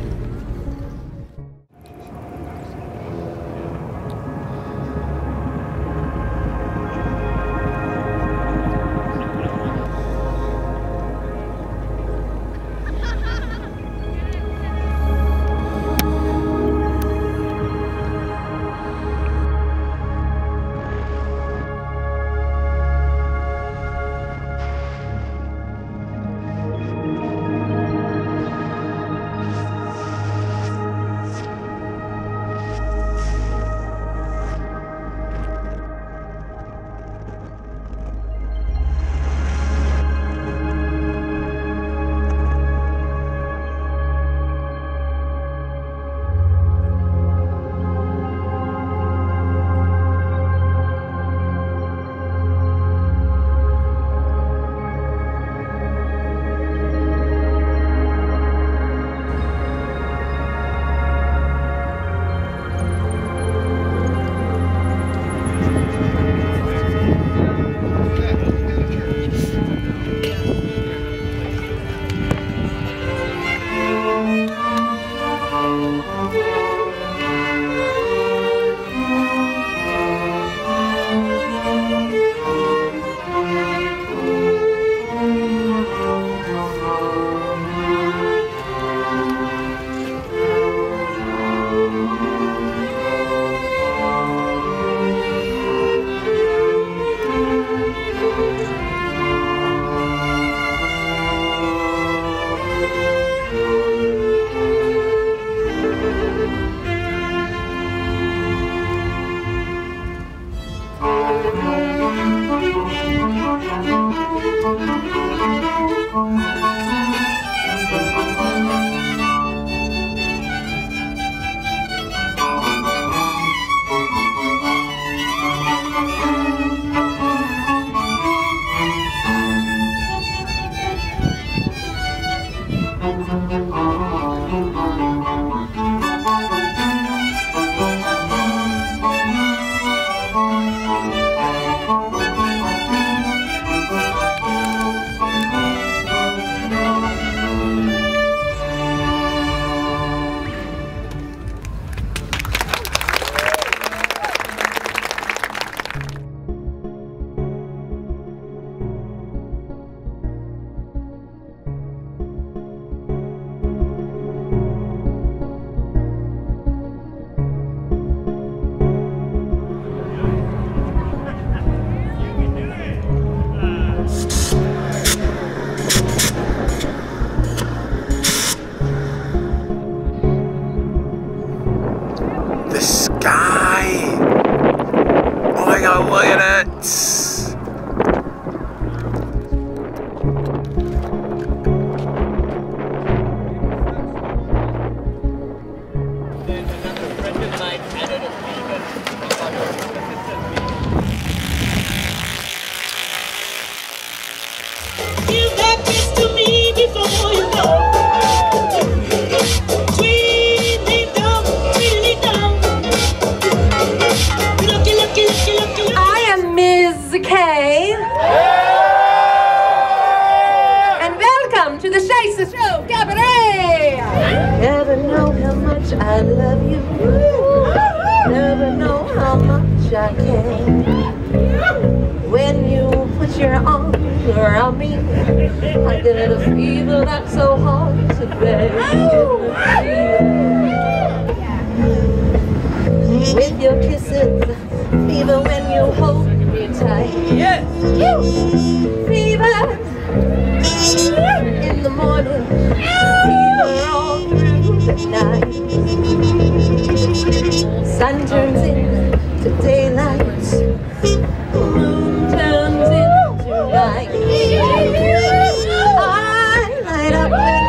Oh, look at it! I am Ms. K. And welcome to the Scheisse Show Cabaret. Never know how much I love you. Never know how much I care. When you put your arms around me, I get a fever that's so hard to bear. With your kisses, fever when you hold me tight. Yes. Fever in the morning, fever all through the night. Sun turns into daylight, moon turns into night. I light up when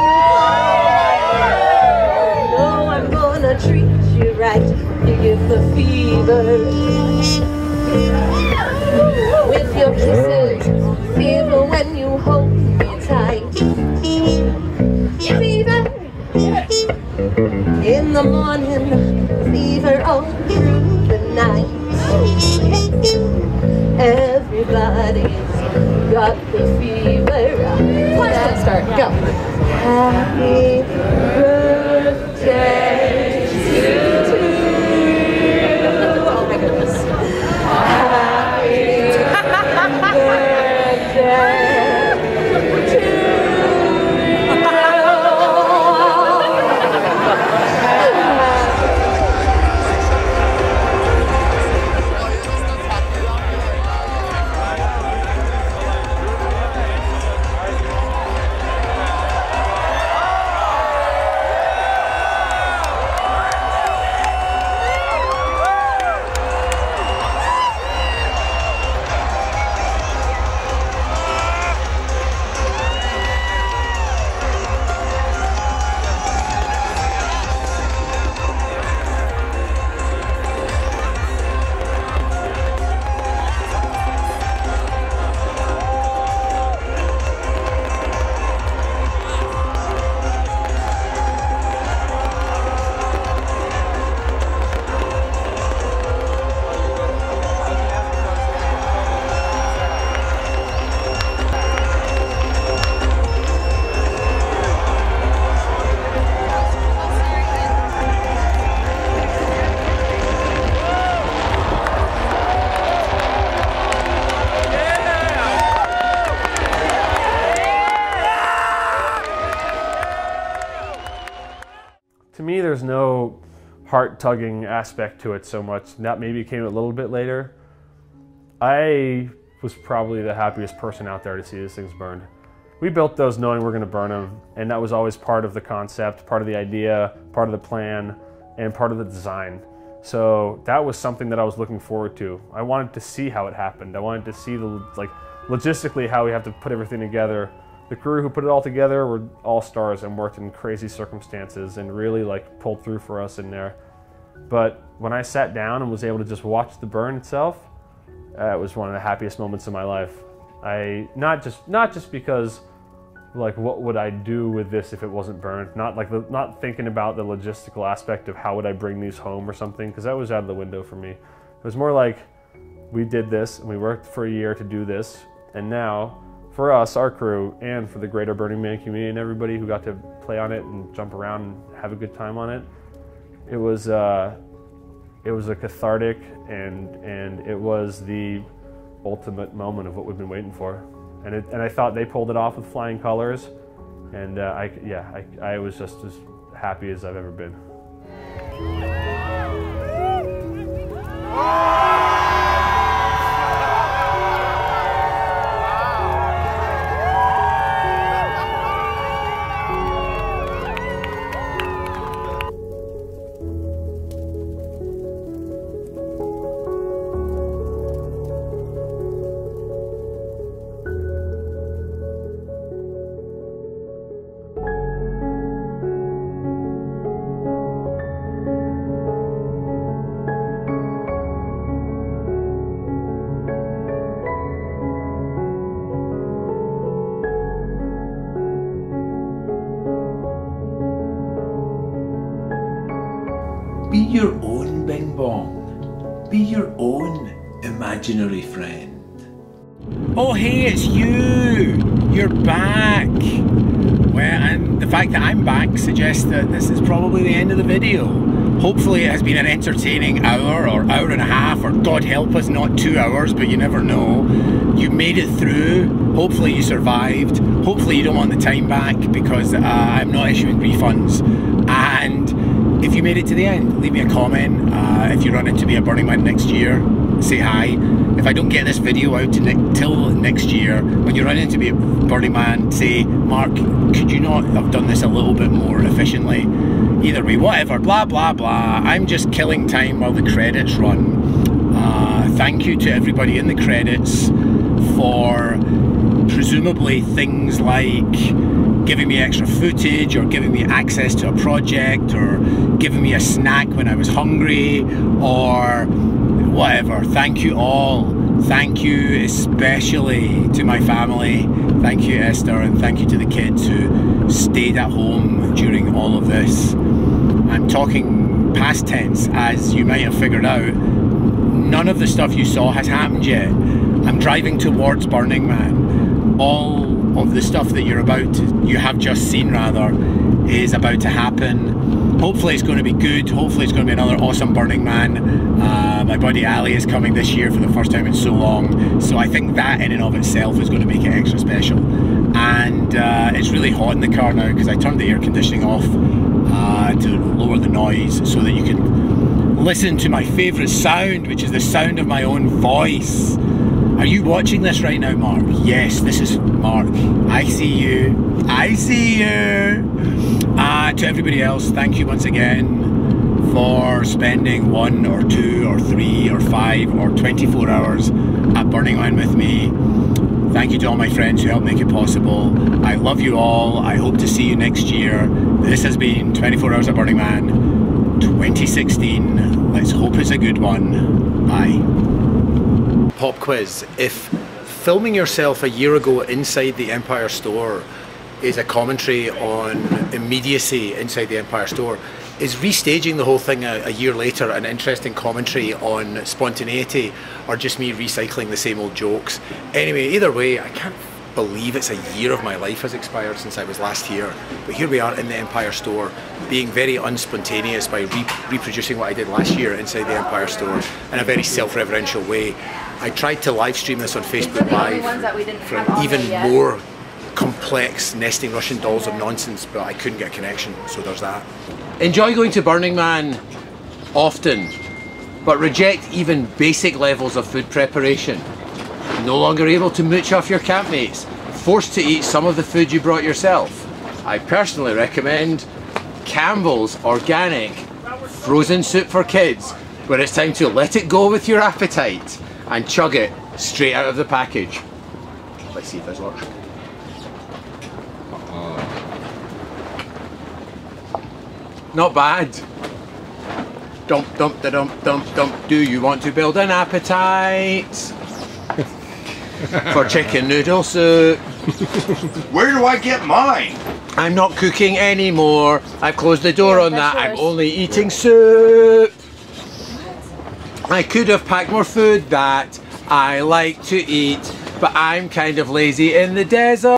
you know I'm gonna treat you right. You give the fever with your kisses, fever when you hold me tight. Fever in the morning, fever all through the night. Everybody's got the fever. Let's start. Go. Happy birthday to you. Oh my goodness. Happy birthday to you. To me, there's no heart-tugging aspect to it so much. That maybe came a little bit later. I was probably the happiest person out there to see these things burned. We built those knowing we're going to burn them, and that was always part of the concept, part of the idea, part of the plan, and part of the design. So that was something that I was looking forward to. I wanted to see how it happened. I wanted to see logistically how we have to put everything together. The crew who put it all together were all stars and worked in crazy circumstances and really pulled through for us in there. But when I sat down and was able to just watch the burn itself, it was one of the happiest moments of my life. Not just because what would I do with this if it wasn't burned? Not thinking about the logistical aspect of how would I bring these home or something, because that was out of the window for me. It was more like we did this and we worked for a year to do this, and now for us, our crew, and for the greater Burning Man community and everybody who got to play on it and jump around and have a good time on it, it was a cathartic and it was the ultimate moment of what we've been waiting for. And I thought they pulled it off with flying colors, and I was just as happy as I've ever been. your own Bing Bong. Be your own imaginary friend. Oh hey, it's you! You're back! Well, and the fact that I'm back suggests that this is probably the end of the video. Hopefully it has been an entertaining hour or hour and a half, or God help us, not 2 hours, but you never know. You made it through. Hopefully you survived. Hopefully you don't want the time back, because I'm not issuing refunds. And if you made it to the end, leave me a comment. If you run into me at Burning Man next year, say hi. If I don't get this video out till next year, when you run into me at Burning Man, say, Mark, could you not have done this a little bit more efficiently? Either way, whatever, blah blah blah. I'm just killing time while the credits run. Thank you to everybody in the credits for presumably things like giving me extra footage, or giving me access to a project, or giving me a snack when I was hungry, or whatever. Thank you all. Thank you especially to my family. Thank you, Esther, and thank you to the kids who stayed at home during all of this. I'm talking past tense, as you might have figured out. None of the stuff you saw has happened yet. I'm driving towards Burning Man. All of the stuff that you have just seen rather, is about to happen. Hopefully it's going to be good. Hopefully it's going to be another awesome Burning Man. My buddy Ali is coming this year for the first time in so long, so I think that in and of itself is going to make it extra special. And it's really hot in the car now because I turned the air conditioning off to lower the noise so that you can listen to my favourite sound, which is the sound of my own voice. Are you watching this right now, Mark? Yes, this is Mark. I see you. I see you. To everybody else, thank you once again for spending 1 or 2 or 3 or 5 or 24 hours at Burning Man with me. Thank you to all my friends who helped make it possible. I love you all. I hope to see you next year. This has been 24 Hours at Burning Man 2016. Let's hope it's a good one. Bye. Pop quiz. If filming yourself a year ago inside the Empire Store is a commentary on immediacy inside the Empire Store, is restaging the whole thing a year later an interesting commentary on spontaneity, or just me recycling the same old jokes? Anyway, either way, I can't believe it's a year of my life has expired since I was last here. But here we are in the Empire Store, being very unspontaneous by reproducing what I did last year inside the Empire Store in a very self-referential way. I tried to live stream this on Facebook Live from even more complex nesting Russian dolls of nonsense, but I couldn't get a connection, so there's that. Enjoy going to Burning Man often, but reject even basic levels of food preparation. No longer able to mooch off your campmates, forced to eat some of the food you brought yourself. I personally recommend Campbell's Organic Frozen Soup for Kids, where it's time to let it go with your appetite and chug it straight out of the package. Let's see if this works. Not bad. Dump, dump, da dump, dump, dump. Do you want to build an appetite for chicken noodle soup? Where do I get mine? I'm not cooking anymore. I've closed the door on that. I'm only eating soup. I could have packed more food that I like to eat, but I'm kind of lazy in the desert.